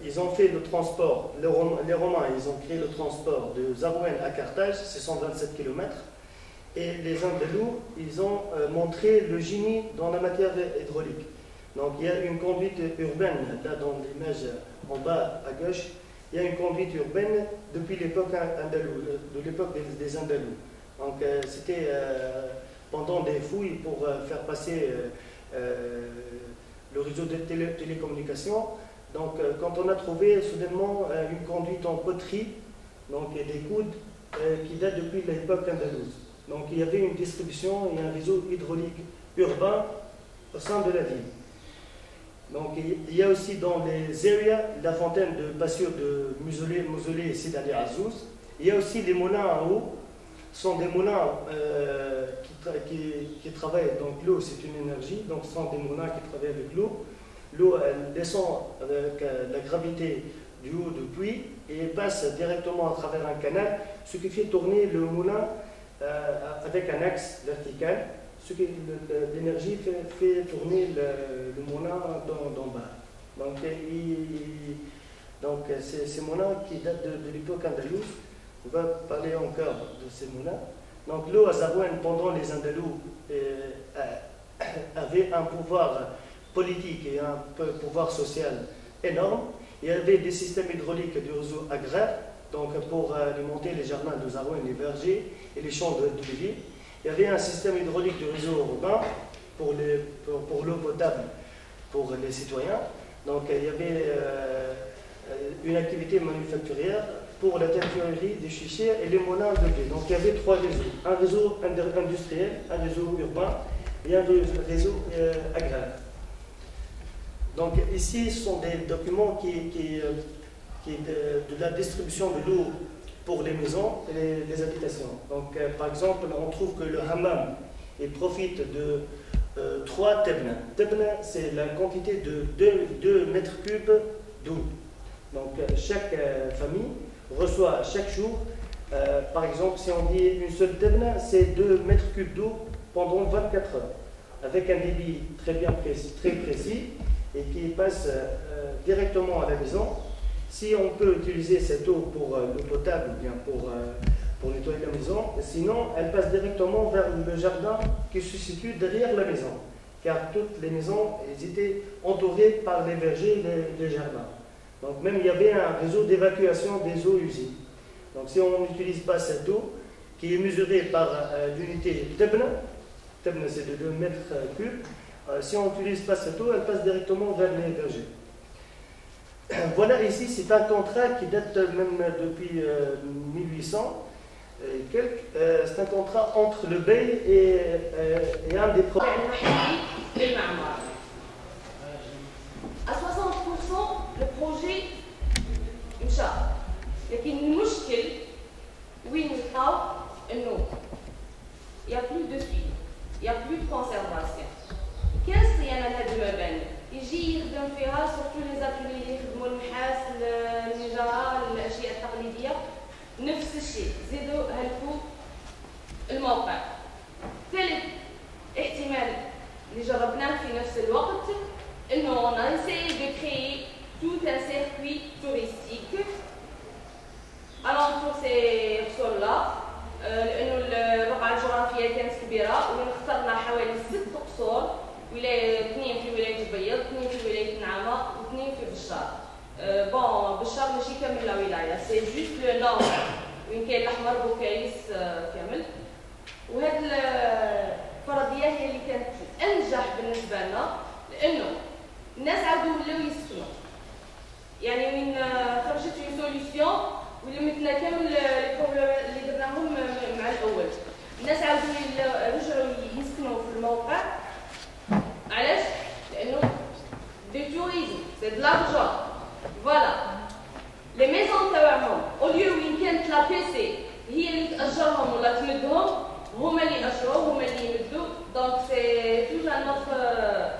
Speaker 2: Ils ont fait le transport, les Romains, ils ont créé le transport de Zarouane à Carthage, c'est 127 km. Et les Andalous, ils ont montré le génie dans la matière hydraulique. Donc il y a une conduite urbaine, là dans l'image en bas à gauche, il y a une conduite urbaine depuis l'époque des Andalous. Donc c'était pendant des fouilles pour faire passer le réseau de télécommunications. Donc quand on a trouvé soudainement une conduite en poterie, donc et des coudes qui datent depuis l'époque andalouse. Donc il y avait une distribution et un réseau hydraulique urbain au sein de la ville. Donc il y a aussi dans les areas la fontaine de Bassur de Mausolée et Sidi Ali Azouz. Il y a aussi les moulins en eau. Ce sont des moulins qui travaillent, donc l'eau c'est une énergie, donc ce sont des moulins qui travaillent avec l'eau. L'eau elle descend avec la gravité du haut du puits et passe directement à travers un canal, ce qui fait tourner le moulin avec un axe vertical, ce qui l'énergie fait tourner le moulin d'en bas. Donc, ces moulins qui datent de l'époque andalouse, on va parler encore de ces moulins. Donc l'eau à Zarouane pendant les Andalous avait un pouvoir politique et un pouvoir social énorme. Il y avait des systèmes hydrauliques du réseau agraire, donc pour alimenter les jardins de Zarouane, les vergers et les champs d'oliviers. Il y avait un système hydraulique du réseau urbain pour l'eau potable pour les citoyens. Donc il y avait une activité manufacturière pour la teinturerie des chichers et les moulins de blé. Donc il y avait trois réseaux. Un réseau industriel, un réseau urbain et un réseau agraire. Donc ici, ce sont des documents qui de la distribution de l'eau pour les maisons et les habitations. Donc par exemple, on trouve que le hammam il profite de 3 tebna. Tebna, c'est la quantité de 2 mètres cubes d'eau. Donc chaque famille reçoit chaque jour, par exemple, si on dit une seule tebna, c'est 2 mètres cubes d'eau pendant 24 heures, avec un débit très précis et qui passe directement à la maison. Si on peut utiliser cette eau pour l'eau potable ou bien pour nettoyer la maison, sinon elle passe directement vers le jardin qui se situe derrière la maison, car toutes les maisons étaient entourées par les vergers et les jardins. Donc même il y avait un réseau d'évacuation des eaux usées. Donc si on n'utilise pas cette eau, qui est mesurée par l'unité tebna c'est de 2 mètres cubes, si on n'utilise pas cette eau, elle passe directement vers les vergers. Voilà, ici, c'est un contrat qui date même depuis 1800 et quelques. C'est un contrat entre le Bey et un des projets.
Speaker 8: À 60%, le projet مشى. لكن المشكل وين نلقاو انه il n'y a plus de suivi, il n'y a plus de conservation. كاين صيانه لهاد المباني يجي يخدم فيها سورتو لي زاتولي اللي يخدموا النحاس النجاره الاشياء التقليديه نفس الشيء زيدوا هلكوا الموقع. ثالث احتمال اللي جربناه في نفس الوقت انه on a essayé de créer tout un circuit touristique alentour ces قصور-là لانه الرقعه الجغرافيه كانت كبيره واخترنا حوالي 6 قصور، 2 في ولايه جبيض، 2 في ولايه نعامه، و2 اثنين في بشار. بون بشار ماشي كامل لا ولايه، سي جوست لو نور وين كاين الاحمر بوكايس كامل. وهاد الفرضيه هي اللي كانت الانجح بالنسبه لنا، لانه الناس عاودوا ولاو يسكنوا. يعني وين خرجت اون سوليسيون ولمتنا كامل لي بروبليم اللي درناهم مع الاول. الناس عاودوا رجعوا يسكنوا في الموقع. علاش؟ لانه دو توريزم سي دو لارجون. فوالا لي ميزون تاعهم اوليو وين كانت لا بي سي هي اللي تاجرهم ولا تمدهم، هما اللي يأجروا هما اللي يمدوا. دونك سي توجور ان اوتر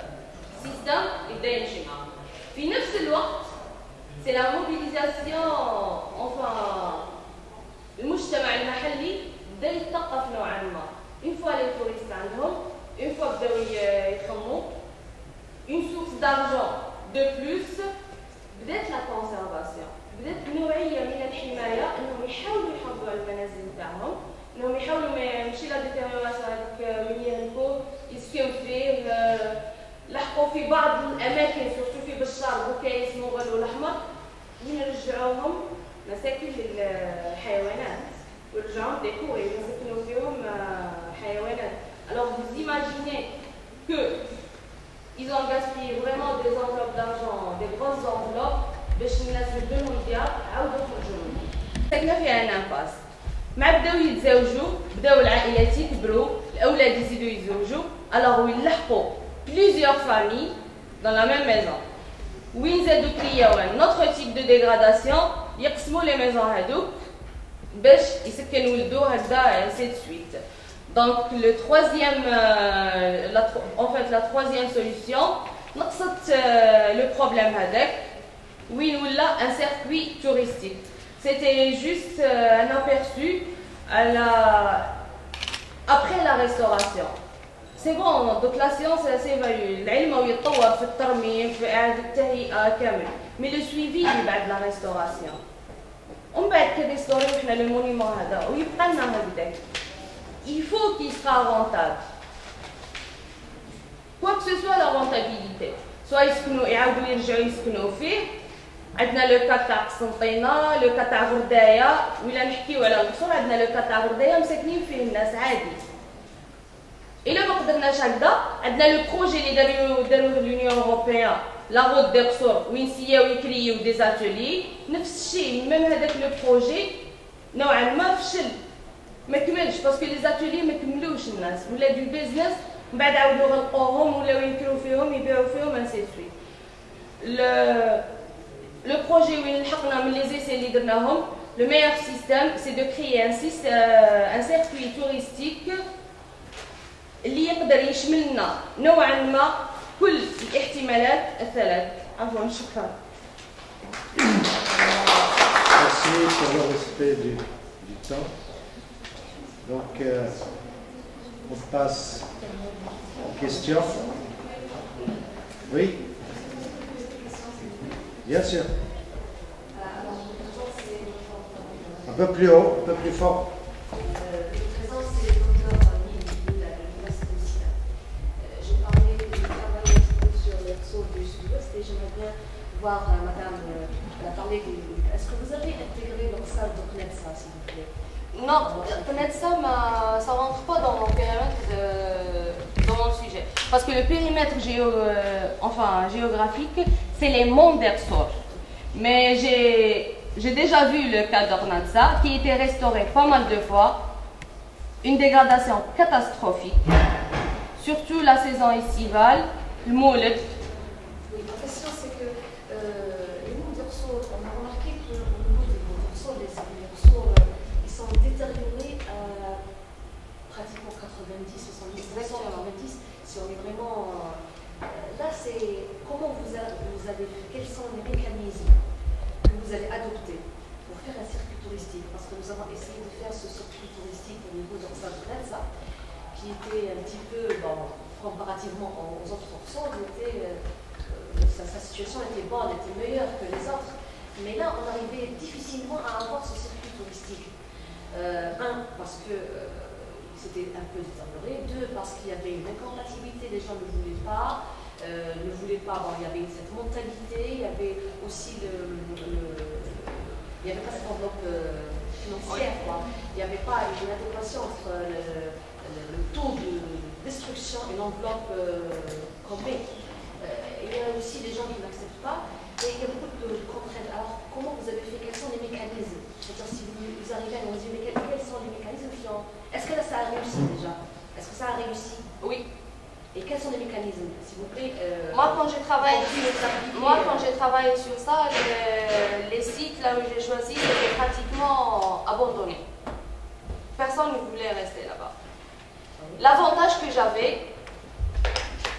Speaker 8: سيستم اللي بدا يمشي معاهم. في نفس الوقت سي لا موبيليزاسيون انفان المجتمع المحلي بدا يتثقف نوعا ما. اون فوا لي توريست عندهم، اون فوا بداو يخمموا اون سورس دارجون دو بلوس، بدات لا كونسيرفاسيون، بدات نوعيه من الحمايه انهم يحاولوا يحافظوا على المنازل تاعهم، انهم يحاولوا ماشي لا ديتيريوراسيون هذيك من يهلكوا يسكنوا فيه. لحقوا في بعض الاماكن سورتو في بشار بوكايس مغل والاحمر وين رجعوهم مساكن للحيوانات، ورجعوهم ديكوري يسكنوا فيهم حيوانات. Alors vous imaginez que ils ont gaspillé vraiment des enveloppes d'argent, des grosses enveloppes باش الناس يبدلهم ديار عاودوا يخرجوا منهم. ساكنه فيها ان امباس. مع بداو يتزوجوا، بداو العائلات يكبروا، الاولاد يزيدوا يتزوجوا، alors وين لحقوا plusieurs familles dans la même maison. وين زادوا كرياو un autre type de dégradation، يقسموا les maisons هذوك باش يسكن ولدو هكذا ainsi de suite. Donc le troisième, la troisième solution نقصت le problème هذاك وين ولا un circuit touristique. C'était juste un aperçu après la restauration. C'est bon, donc la science c'est évalué. العلم يتطور في الترميم في إعادة التهيئة كامل. Mais le suivi بعد la restauration. ومن بعد كريستوريو حنا لو مونيمون هذا ويبقى لنا هكذاك. Il faut qu'il sera rentable. Quoi que ce soit la rentabilité. Soit يسكنوا يعاودوا يرجعوا يسكنوا فيه. عندنا لو كا تاع قسنطينه، لو كا تاع غردايه، ولا نحكيو على القصور عندنا لو كا تاع غردايه مساكنين فيه الناس عادي. إلا ما قدرناش هكذا عندنا لو بروجي اللي داروه لونيون اوروبيان لا غوت دي قصور وين سياو يكريو دي زاتولي، نفس الشيء ميم هذاك لو بروجي نوعا ما فشل ما كملش باسكو لي زاتولي ما كملوش الناس ولا دو بيزنس من بعد عاودوا غلقوهم ولاو ينكروا فيهم يبيعوا فيهم انسي سويت. Le projet où il حقنا من les essais اللي درناهم le meilleur système c'est de créer un circuit touristique اللي يقدر يشملنا نوعا ما كل الاحتمالات الثلاث. عفوا شكرا.
Speaker 5: Merci pour le respect du temps. Donc on passe aux questions. Oui. Bien sûr. Un peu plus haut, un peu plus fort.
Speaker 9: Le présent, c'est le docteur Nil à l'Université de Sina. J'ai parlé du travail un petit peu sur les réseaux du Sud-Ouest et j'aimerais bien voir Madame, elle a parlé est-ce que vous avez intégré le salle de CNETSA, s'il vous plaît?
Speaker 8: Non, CNETSA, ça ne rentre pas dans mon périmètre, dans mon sujet. Parce que le périmètre géographique, c'est les monts d'Ersor. Mais j'ai déjà vu le cas d'Ornatsa qui a été restauré pas mal de fois. Une dégradation catastrophique, surtout la saison estivale, le mouled.
Speaker 9: Oui, ma question c'est que les monts d'Ersor, on a remarqué que au niveau des monts d'Ersor, les Ersor, ils sont détériorés à pratiquement 90, 70, 90. Si on est vraiment là, c'est comment vous avez fait, quels sont les mécanismes que vous allez adopter pour faire un circuit touristique, parce que nous avons essayé de faire ce circuit touristique au niveau d'Orsa, qui était un petit peu, bon, comparativement aux autres options, sa situation était bonne, était meilleure que les autres, mais là on arrivait difficilement à avoir ce circuit touristique. Parce que c'était un peu détérioré, deux, parce qu'il y avait une incompatibilité, les gens ne voulaient pas, ne voulaient pas. Bon, il y avait cette mentalité, il y avait aussi il n'y avait pas cette enveloppe financière, quoi. Il n'y avait pas une adéquation entre le taux de destruction et l'enveloppe complète. Il y a aussi des gens qui n'acceptent pas et il y a beaucoup de contraintes. Alors, comment vous avez fait? Quels sont les mécanismes? C'est-à-dire, si vous arrivez à nous dire, mais quels sont les mécanismes qui ont... Est-ce que là, ça a réussi déjà? Est-ce que ça a réussi?
Speaker 8: Oui.
Speaker 9: Et quels sont les mécanismes, s'il vous plaît?
Speaker 8: Moi, quand j'ai travaillé sur ça, les sites là où j'ai choisi étaient pratiquement abandonnés. Personne ne voulait rester là-bas. L'avantage que j'avais,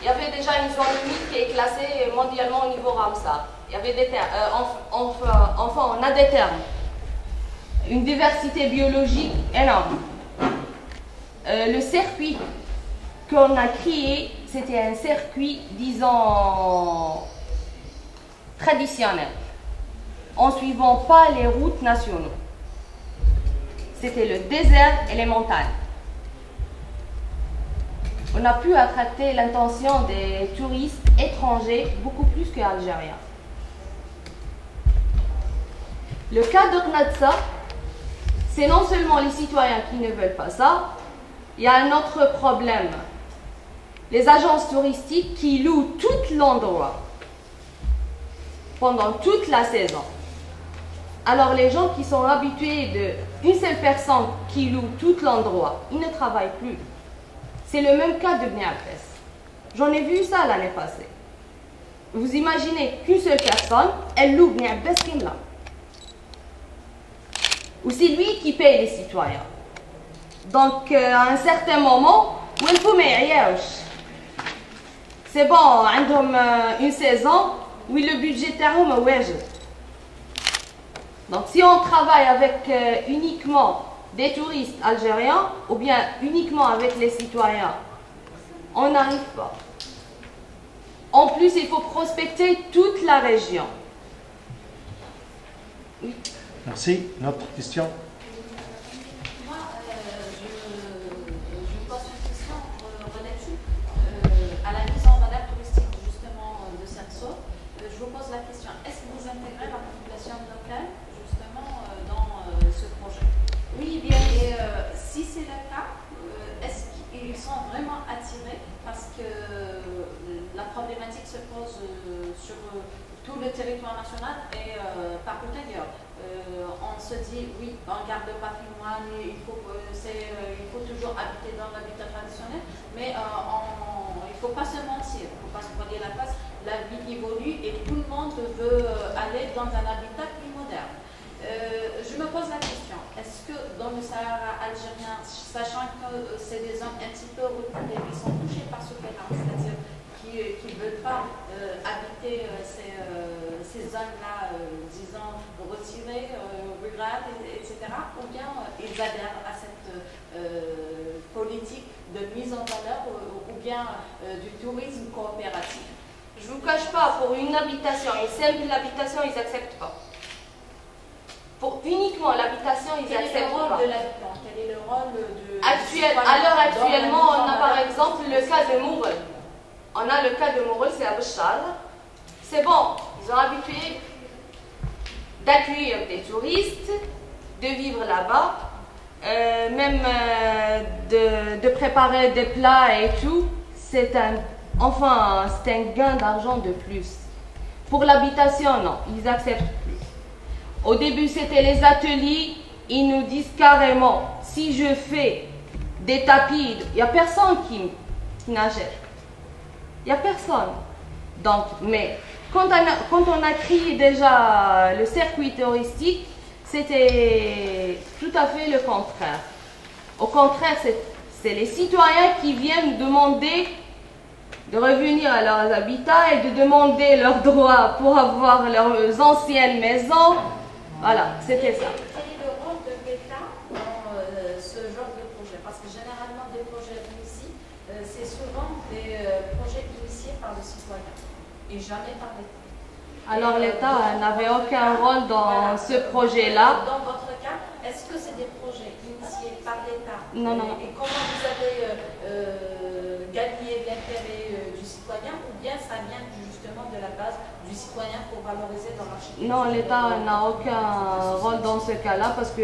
Speaker 8: il y avait déjà une zone humide qui est classée mondialement au niveau Ramsar. Il y avait des termes, enfin, on a des termes. Une diversité biologique énorme. Le circuit qu'on a créé, c'était un circuit, disons, traditionnel, en ne suivant pas les routes nationales. C'était le désert et les montagnes. On a pu attraper l'attention des touristes étrangers beaucoup plus qu'algériens. Le cas d'Ornatsa, c'est non seulement les citoyens qui ne veulent pas ça, il y a un autre problème. Les agences touristiques qui louent tout l'endroit pendant toute la saison. Alors les gens qui sont habitués d'une seule personne qui loue tout l'endroit, ils ne travaillent plus. C'est le même cas de Bni Abbas. J'en ai vu ça l'année passée. Vous imaginez qu'une seule personne, elle loue Bni Abbas qui là. Ou c'est lui qui paye les citoyens. Donc à un certain moment, où il faut c'est bon, une saison où le budget est wajid. Donc si on travaille avec uniquement des touristes algériens ou bien uniquement avec les citoyens, on n'arrive pas. En plus, il faut prospecter toute la région. Oui.
Speaker 10: Merci. Une autre question?
Speaker 11: Moi, je pose une question relative à la mise en valeur touristique justement de cette zone. Je vous pose la question, est-ce que vous intégrez la population locale justement dans ce projet?
Speaker 9: Oui, bien.
Speaker 11: Et si c'est le cas, est-ce qu'ils sont vraiment attirés? Parce que la problématique se pose sur tout le territoire national et partout ailleurs. On se dit, oui, on garde le patrimoine, il faut toujours habiter dans l'habitat traditionnel, mais il ne faut pas se mentir, il ne faut pas se voiler la face. La vie évolue et tout le monde veut aller dans un habitat plus moderne. Je me pose la question, est-ce que dans le Sahara algérien, sachant que c'est des zones un petit peu reculées, qui sont touchées par ce phénomène, c'est-à-dire qui ne veulent pas habiter ces zones-là, disons, retirées, rurales, etc., ou bien ils adhèrent à cette politique de mise en valeur ou bien du tourisme coopératif?
Speaker 8: Je ne vous cache pas, pour une habitation, une simple habitation, ils n'acceptent pas. Pour uniquement l'habitation, ils n'acceptent pas.
Speaker 11: Quel est le rôle de l'habitant? Quel est le rôle de...
Speaker 8: Actuellement, on a par exemple le cas de Mourel. On a le cas de Mourel, c'est à Béchar. C'est bon, ils ont habitué d'accueillir des touristes, de vivre là-bas, même de préparer des plats et tout. C'est un gain d'argent de plus. Pour l'habitation, non, ils n'acceptent plus. Au début, c'était les ateliers, ils nous disent carrément, si je fais des tapis, il n'y a personne qui n'achète. Il n'y a personne. Donc, mais quand on a créé déjà le circuit touristique, c'était tout à fait le contraire. Au contraire, c'est les citoyens qui viennent demander de revenir à leurs habitats et de demander leurs droits pour avoir leurs anciennes maisons. Voilà, c'était ça.
Speaker 11: Quel est le rôle de l'État dans ce genre de projet? Parce que généralement, des projets ici, c'est souvent des projets initiés par le citoyen et jamais par l'État.
Speaker 8: Alors l'État n'avait aucun rôle dans ce projet-là.
Speaker 11: Dans votre cas, est-ce que c'est des projets projet initié par l'État.
Speaker 8: Non, non.
Speaker 11: Et comment vous avez gagné l'intérêt du citoyen, ou bien ça vient justement de la base du citoyen pour valoriser dans l'architecture?
Speaker 8: Non, l'État n'a aucun rôle dans ce cas-là parce que,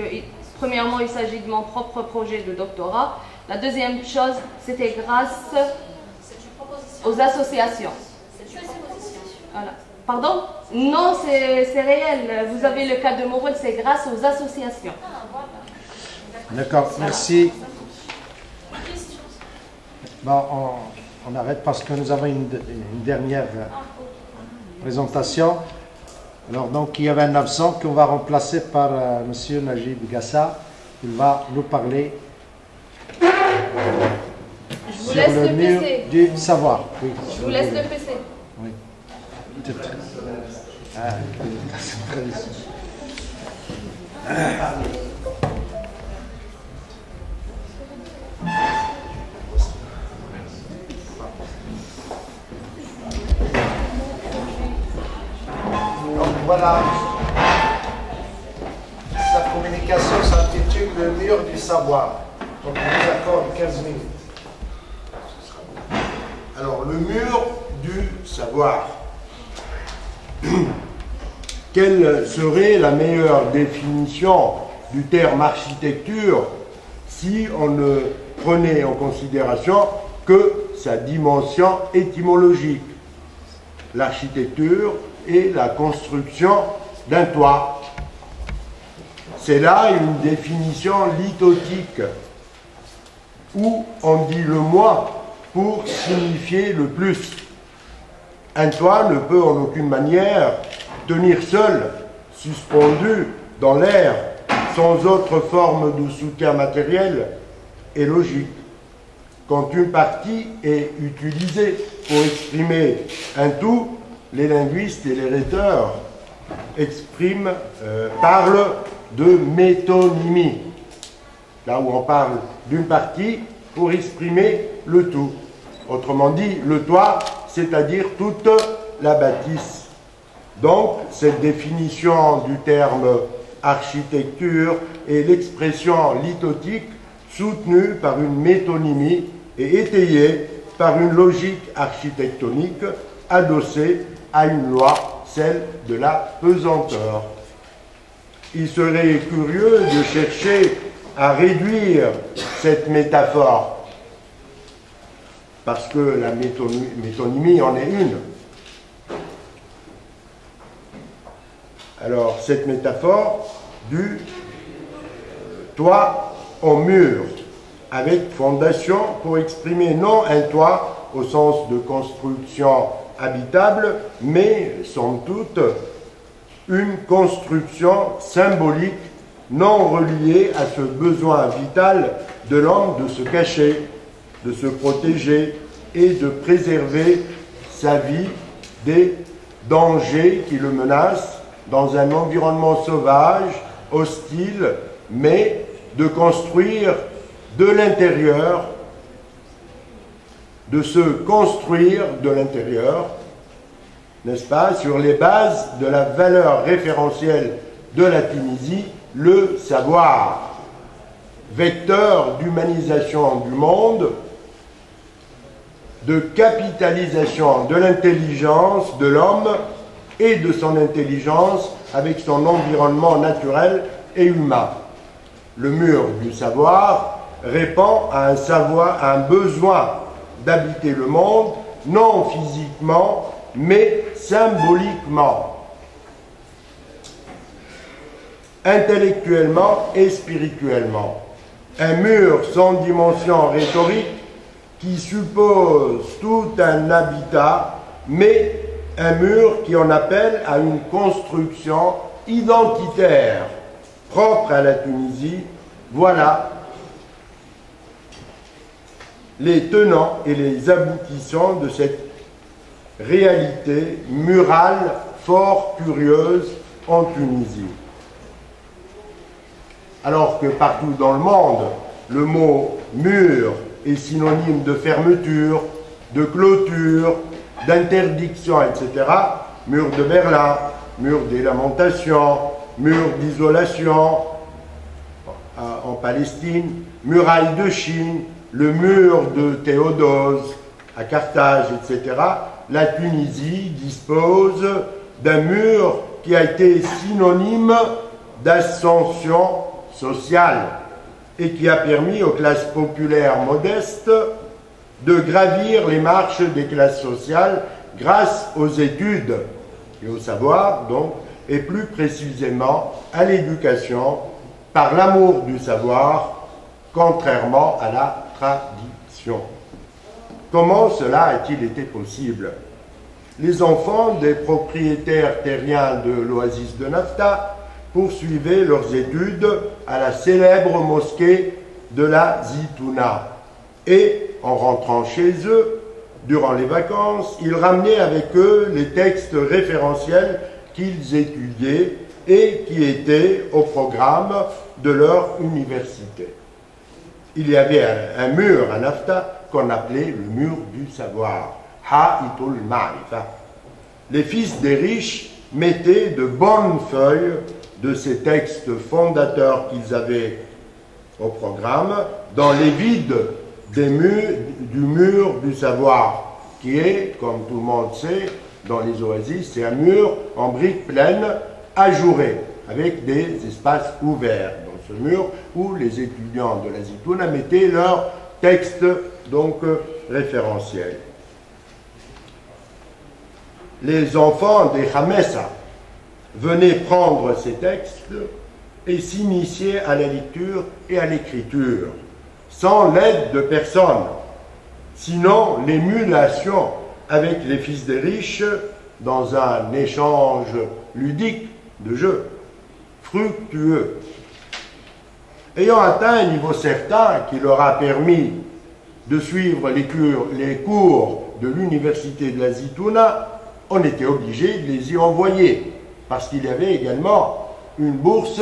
Speaker 8: premièrement, il s'agit de mon propre projet de doctorat. La deuxième chose, c'était grâce aux associations.
Speaker 11: C'est une proposition.
Speaker 8: Voilà. Pardon? Non, c'est réel. Vous avez le cas de Morel, c'est grâce aux associations.
Speaker 10: D'accord, merci. Bon, on arrête parce que nous avons une dernière présentation. Alors, donc, il y avait un absent qu'on va remplacer par M. Najib Gassa. Il va nous parler
Speaker 8: Je vous laisse
Speaker 10: sur le
Speaker 8: le
Speaker 10: mur
Speaker 8: PC.
Speaker 10: du savoir. Oui,
Speaker 8: Je vous laisse le PC.
Speaker 10: Oui. Ah, c'est très bien. Donc voilà, sa communication s'intitule Le mur du savoir. Donc on nous accorde 15 minutes.
Speaker 12: Alors, le mur du savoir. Quelle serait la meilleure définition du terme architecture si on ne prenait en considération que sa dimension étymologique? L'architecture est la construction d'un toit. C'est là une définition lithotique où on dit le moins pour signifier le plus. Un toit ne peut en aucune manière tenir seul, suspendu dans l'air, sans autre forme de soutien matériel et logique. Quand une partie est utilisée pour exprimer un tout, les linguistes et les rhéteurs parlent de métonymie, là où on parle d'une partie pour exprimer le tout. Autrement dit, le toit, c'est-à-dire toute la bâtisse. Donc, cette définition du terme architecture est l'expression lithotique soutenue par une métonymie et étayée par une logique architectonique adossée à une loi, celle de la pesanteur. Il serait curieux de chercher à réduire cette métaphore, parce que la métonymie en est une. Alors, cette métaphore du toit en mur, avec fondation pour exprimer non un toit au sens de construction habitable, mais somme toute une construction symbolique non reliée à ce besoin vital de l'homme de se cacher, de se protéger et de préserver sa vie des dangers qui le menacent dans un environnement sauvage, hostile, mais de construire de l'intérieur, de se construire de l'intérieur, n'est-ce pas, sur les bases de la valeur référentielle de la Tunisie, le savoir, vecteur d'humanisation du monde, de capitalisation de l'intelligence de l'homme et de son intelligence avec son environnement naturel et humain. Le mur du savoir répond à un besoin d'habiter le monde, non physiquement, mais symboliquement, intellectuellement et spirituellement. Un mur sans dimension rhétorique qui suppose tout un habitat, mais un mur qui en appelle à une construction identitaire propre à la Tunisie. Voilà les tenants et les aboutissants de cette réalité murale fort curieuse en Tunisie. Alors que partout dans le monde, le mot mur est synonyme de fermeture, de clôture, d'interdiction, etc. Mur de Berlin, mur des lamentations, mur d'isolation. en Palestine, muraille de Chine, le mur de Théodose à Carthage, etc., la Tunisie dispose d'un mur qui a été synonyme d'ascension sociale et qui a permis aux classes populaires modestes de gravir les marches des classes sociales grâce aux études et au savoir, donc, et plus précisément à l'éducation par l'amour du savoir, contrairement à la tradition. Comment cela a-t-il été possible? Les enfants des propriétaires terriens de l'oasis de Nafta poursuivaient leurs études à la célèbre mosquée de la Zitouna. Et, en rentrant chez eux, durant les vacances, ils ramenaient avec eux les textes référentiels qu'ils étudiaient et qui étaient au programme de leur université. Il y avait un mur à Nafta qu'on appelait le mur du savoir, Ha'itul Ma'rifa. Les fils des riches mettaient de bonnes feuilles de ces textes fondateurs qu'ils avaient au programme dans les vides du mur du savoir, qui est, comme tout le monde sait, dans les oasis, c'est un mur en briques pleines, ajouré, avec des espaces ouverts dans ce mur, où les étudiants de la Zitouna mettaient leurs textes donc référentiels. Les enfants des Khamessa venaient prendre ces textes et s'initier à la lecture et à l'écriture, sans l'aide de personne, sinon l'émulation avec les fils des riches dans un échange ludique de jeux, fructueux. Ayant atteint un niveau certain qui leur a permis de suivre les cours de l'université de la Zitouna, on était obligé de les y envoyer, parce qu'il y avait également une bourse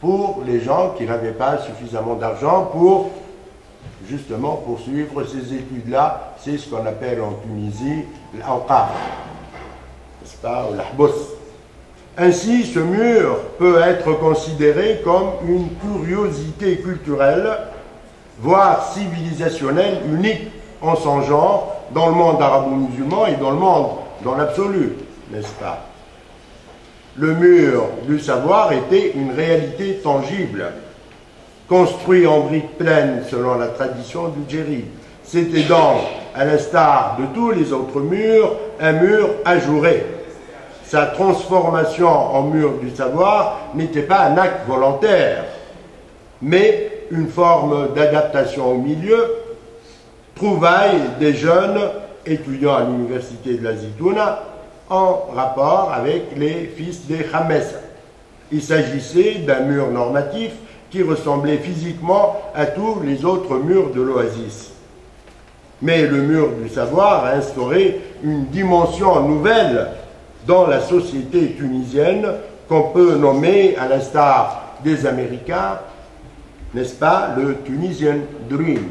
Speaker 12: pour les gens qui n'avaient pas suffisamment d'argent pour justement poursuivre ces études-là. C'est ce qu'on appelle en Tunisie l'awqaf, n'est-ce pas, ou l'ahbos. Ainsi, ce mur peut être considéré comme une curiosité culturelle, voire civilisationnelle, unique en son genre dans le monde arabo-musulman et dans le monde dans l'absolu, n'est-ce pas? Le mur du savoir était une réalité tangible, construit en briques pleines selon la tradition du Djeri. C'était donc, à l'instar de tous les autres murs, un mur ajouré. Sa transformation en mur du savoir n'était pas un acte volontaire, mais une forme d'adaptation au milieu, trouvaille des jeunes étudiants à l'université de la Zitouna en rapport avec les fils des Khamessa. Il s'agissait d'un mur normatif qui ressemblait physiquement à tous les autres murs de l'oasis. Mais le mur du savoir a instauré une dimension nouvelle dans la société tunisienne qu'on peut nommer, à l'instar des Américains, n'est-ce pas, le Tunisian Dream,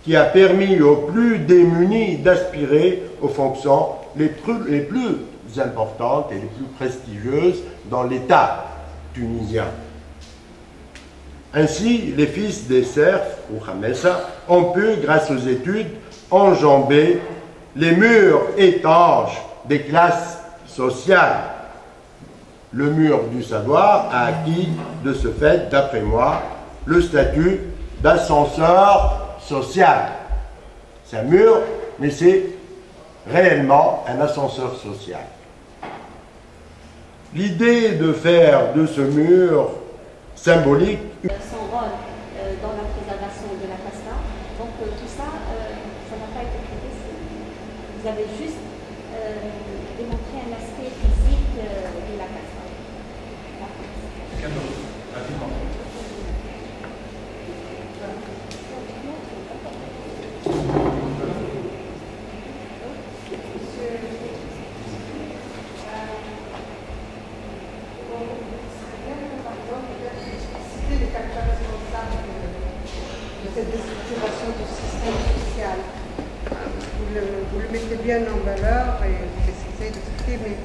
Speaker 12: qui a permis aux plus démunis d'aspirer aux fonctions les plus importantes et les plus prestigieuses dans l'État tunisien. Ainsi, les fils des serfs, ou Khamessa, ont pu, grâce aux études, enjamber les murs étanches des classes sociales. Le mur du savoir a acquis, de ce fait, d'après moi, le statut d'ascenseur social. C'est un mur, mais c'est réellement un ascenseur social. L'idée de faire de ce mur symbolique
Speaker 11: son rôle dans la préservation de la Casbah. Donc tout ça, ça n'a pas été traité. Vous avez juste démontré un aspect physique de la Casbah.
Speaker 13: Cette déstructuration du système social. Vous le mettez bien en valeur et vous essayez d'expliquer, mais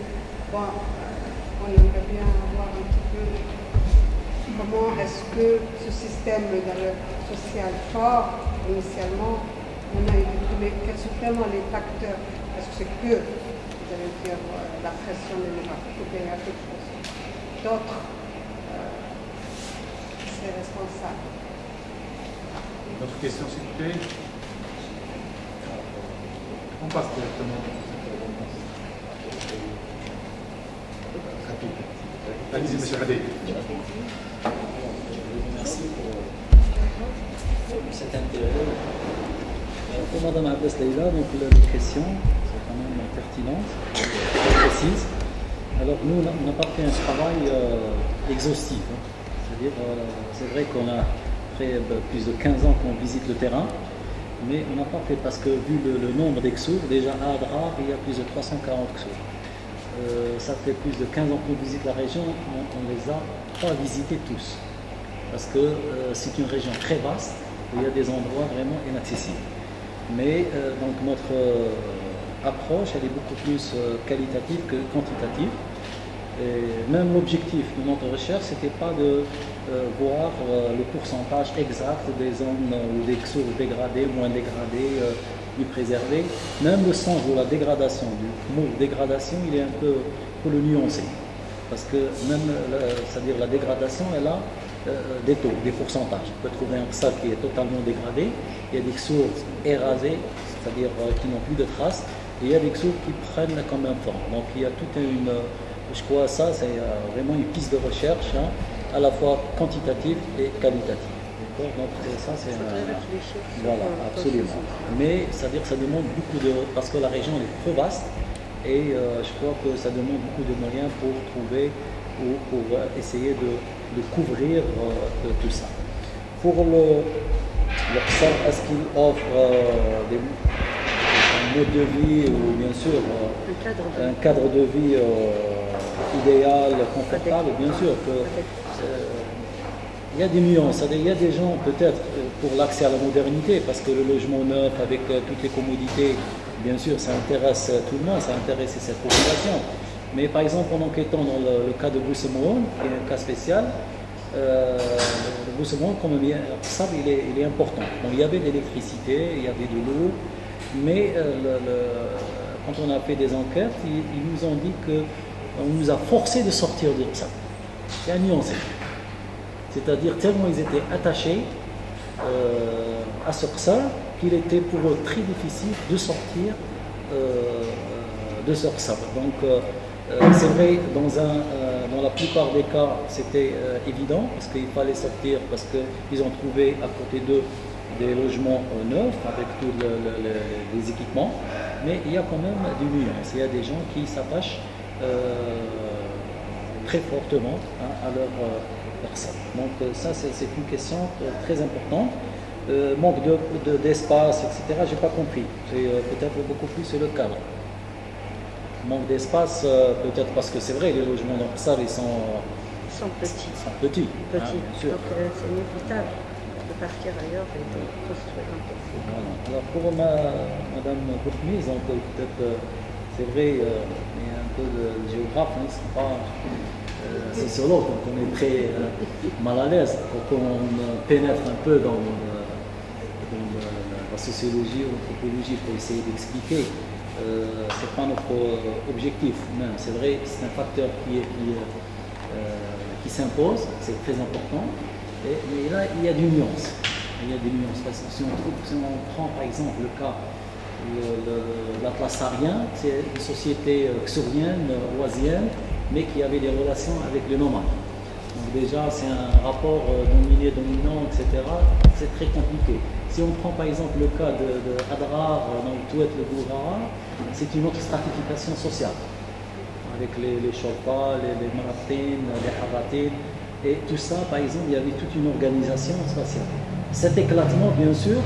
Speaker 13: bon, on aimerait bien avoir un petit peu comment est-ce que ce système social fort, initialement, on a été, quels sont vraiment les facteurs? Est-ce que c'est que, vous allez dire, la pression démographique ou bien il y a quelque chose d'autre c'est responsable?
Speaker 5: D'autres questions, s'il vous plaît? On passe directement. Allez-y, monsieur Radé.
Speaker 14: Merci pour cet intérêt. Pour Madame Abbas Leïla, donc la question, c'est quand même pertinente, précise. Alors nous, on n'a pas fait un travail exhaustif. Hein. C'est-à-dire, c'est vrai qu'on a fait plus de 15 ans qu'on visite le terrain, mais on n'a pas fait, parce que vu le nombre d'Exour, déjà à Adrar, il y a plus de 340 Exour. Ça fait plus de 15 ans qu'on visite la région, on ne les a pas visités tous. Parce que c'est une région très vaste, où il y a des endroits vraiment inaccessibles. Mais donc notre approche, elle est beaucoup plus qualitative que quantitative. Et même l'objectif de notre recherche, ce n'était pas de voir le pourcentage exact des zones ou des Exour dégradés, moins dégradés, plus préservés. Même le sens de la dégradation, du mot dégradation, il est un peu pour le nuancer. Parce que même, c'est-à-dire la dégradation, elle a des taux, des pourcentages. On peut trouver un sac qui est totalement dégradé, il y a des Exour érasés, c'est-à-dire qui n'ont plus de traces, et il y a des Exour qui prennent quand même forme. Donc il y a toute une... Je crois que ça, c'est vraiment une piste de recherche, hein, à la fois quantitative et qualitative. Donc ça, c'est... Voilà, absolument. Mais c'est-à-dire que ça demande beaucoup de... Parce que la région est trop vaste, et je crois que ça demande beaucoup de moyens pour trouver ou pour essayer de couvrir tout ça. Pour le RSAV, est-ce qu'il offre un mode de vie ou bien sûr un cadre de vie idéal, confortable? Bien sûr que il y a des nuances, il y a des gens peut-être pour l'accès à la modernité, parce que le logement neuf avec toutes les commodités, bien sûr ça intéresse tout le monde, ça intéresse cette population. Mais par exemple en enquêtant dans le cas de Boussemoun, qui est un cas spécial, le Boussemoun, comme ça, il est important. Bon, il y avait de l'électricité, il y avait de l'eau, mais quand on a fait des enquêtes, ils nous ont dit qu'on nous a forcé de sortir de ça. C'est à nuancer. C'est-à-dire tellement ils étaient attachés à ce RSA qu'il était pour eux très difficile de sortir de ce RSA. Donc c'est vrai, dans la plupart des cas, c'était évident, parce qu'il fallait sortir, parce qu'ils ont trouvé à côté d'eux des logements neufs, avec tous les équipements, mais il y a quand même des nuances. Il y a des gens qui s'attachent très fortement à leur RSA. Donc ça, c'est une question très importante. Manque d'espace, etc., je n'ai pas compris. C'est peut-être beaucoup plus le cadre. Manque d'espace, peut-être parce que c'est vrai, les logements dans ça, ils sont petits. Petits. Bien sûr.
Speaker 13: Donc c'est inévitable de partir ailleurs et de construire un peu.
Speaker 14: Voilà. Alors pour Madame Bourgmise, peut-être, c'est vrai, il y a un peu de géographe, hein, c'est pas sociologue, donc on est très mal à l'aise pour qu'on pénètre un peu dans la sociologie ou l'anthropologie pour essayer d'expliquer. C'est pas notre objectif. C'est vrai, c'est un facteur qui s'impose, c'est très important. Mais là, il y a des nuances. Il y a des nuances. Parce que si on prend par exemple le cas de l'Atlas sarien, c'est une société xurienne, oisienne, mais qui avait des relations avec les nomades. Donc déjà, c'est un rapport dominé-dominant, etc. C'est très compliqué. Si on prend par exemple le cas de Adrar, dans le Touet, le Gourara, c'est une autre stratification sociale, avec les Chorpas, les Maratines, les Haratines, et tout ça, par exemple, il y avait toute une organisation spatiale. Cet éclatement, bien sûr,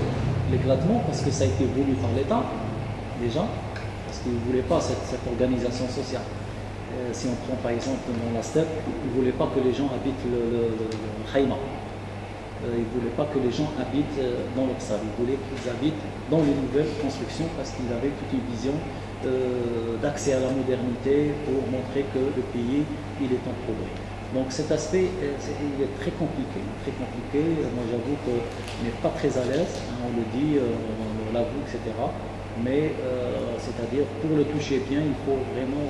Speaker 14: l'éclatement, parce que ça a été voulu par l'État, déjà, parce qu'ils ne voulaient pas cette organisation sociale. Si on prend par exemple dans la steppe, ils ne voulaient pas que les gens habitent le Khaïma. Ils ne voulaient pas que les gens habitent dans leur salle. Ils voulaient qu'ils habitent dans les nouvelles constructions parce qu'ils avaient toute une vision d'accès à la modernité pour montrer que le pays il est en progrès. Donc cet aspect, il est très compliqué. Moi j'avoue qu'on n'est pas très à l'aise, on le dit, on l'avoue, etc. Mais c'est-à-dire pour le toucher bien, il faut vraiment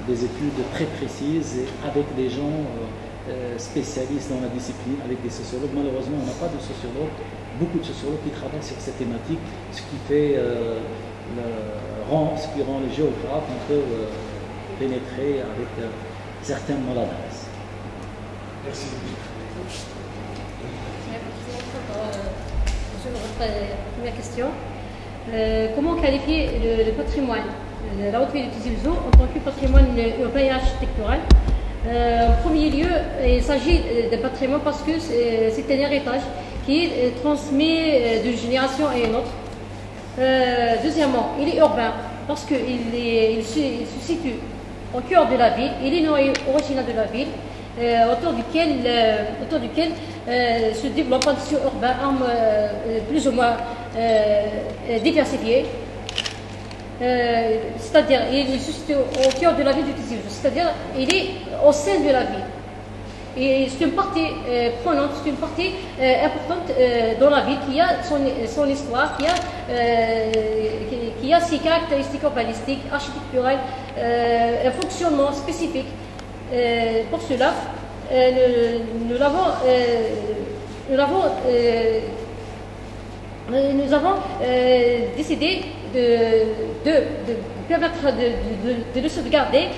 Speaker 14: des études très précises et avec des gens spécialistes dans la discipline, avec des sociologues. Malheureusement, on n'a pas de sociologues, beaucoup de sociologues qui travaillent sur cette thématique, ce qui fait ce qui rend les géographes un peu pénétrés avec certaines maladresses.
Speaker 5: Merci.
Speaker 1: Sur votre première question, comment qualifier le patrimoine de la Haute-Ville de Tizi Ouzou en tant que patrimoine urbain et architectural? En premier lieu, il s'agit de patrimoine parce que c'est un héritage qui est transmis d'une génération à une autre. Deuxièmement, il est urbain parce qu'il se situe au cœur de la ville, il est noyau original de la ville, autour duquel se développe un tissu urbain plus ou moins diversifié. C'est-à-dire, il se situe au cœur de la ville de Tizi Ouzou, c'est-à-dire, il est au sein de la ville. Et c'est une partie prenante, c'est une partie importante dans la ville qui a son histoire, qui a ses caractéristiques urbanistiques, architecturales, un fonctionnement spécifique. Pour cela, nous avons décidé de permettre de le sauvegarder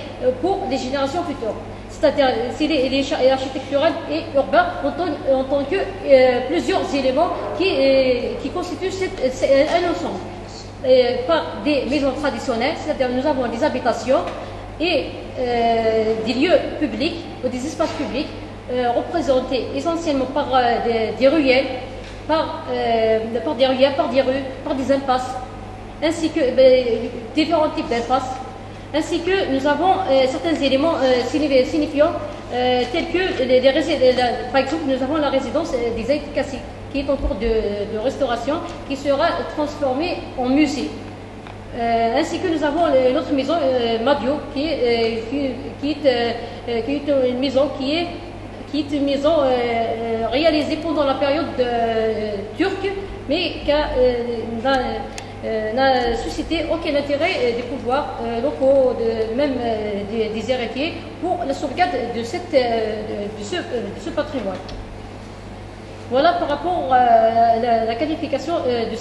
Speaker 1: pour les générations futures. C'est-à-dire, il est architectural et urbain en tant que plusieurs éléments qui constituent un ensemble. Par des maisons traditionnelles, c'est-à-dire nous avons des habitations et des lieux publics ou des espaces publics représentés essentiellement par des ruelles, par des rues, par des impasses, ainsi que différents types d'impasses. Ainsi que nous avons certains éléments signifiants tels que par exemple nous avons la résidence des Aïd Kassi qui est en cours de restauration, qui sera transformée en musée. Ainsi que nous avons notre maison Madio qui est une maison réalisée pendant la période turque, mais qui n'a suscité aucun intérêt des pouvoirs locaux, même des héritiers, pour la sauvegarde de ce patrimoine. Voilà par rapport à la qualification de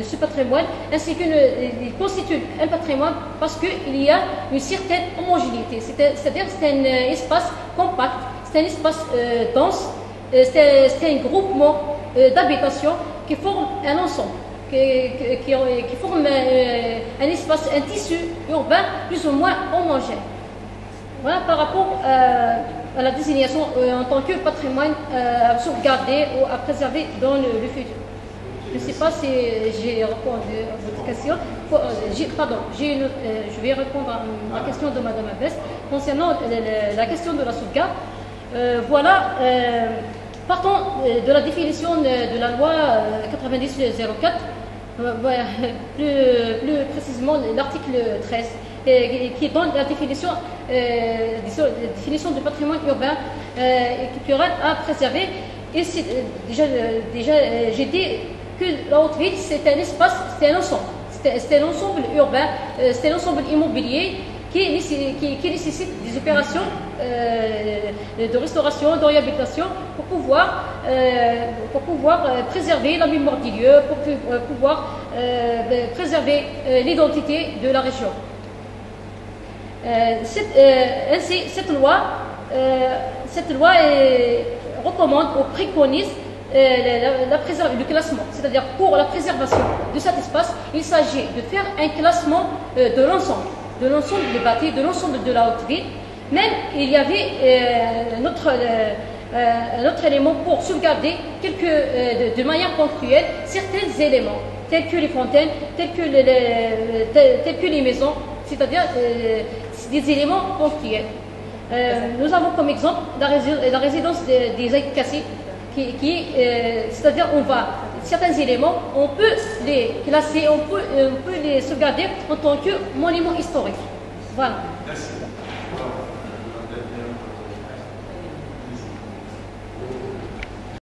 Speaker 1: ce patrimoine, ainsi qu'il constitue un patrimoine parce qu'il y a une certaine homogénéité, c'est-à-dire c'est un espace compact, c'est un espace dense, c'est un groupement d'habitations qui forment un ensemble. Qui forment un espace, un tissu urbain plus ou moins homogène. Voilà par rapport à la désignation en tant que patrimoine à sauvegarder ou à préserver dans le futur. Je ne sais pas si j'ai répondu à votre question. Je vais répondre à la question de Mme Abbès concernant la question de la sauvegarde. Voilà. Partons de la définition de la loi 90-04, plus précisément l'article 13, qui donne la définition du patrimoine urbain et culturel à préserver. Et déjà j'ai dit que la Haute-Ville, c'est un espace, c'est un ensemble. C'est un ensemble urbain, c'est un ensemble immobilier qui nécessite des opérations de restauration, de réhabilitation pour pouvoir préserver la mémoire du lieu, pour pouvoir préserver l'identité de la région. Ainsi, cette loi recommande ou préconise le classement, c'est-à-dire pour la préservation de cet espace, il s'agit de faire un classement de l'ensemble des bâtis, de l'ensemble de la Haute-Ville. Même il y avait un autre élément pour sauvegarder de manière ponctuelle certains éléments, tels que les fontaines, tels que les maisons, c'est-à-dire des éléments ponctuels. Nous avons comme exemple la résidence des Aïd Kassi, c'est-à-dire certains éléments, on peut les classer, on peut les sauvegarder en tant que monument historique. Voilà.
Speaker 5: Merci.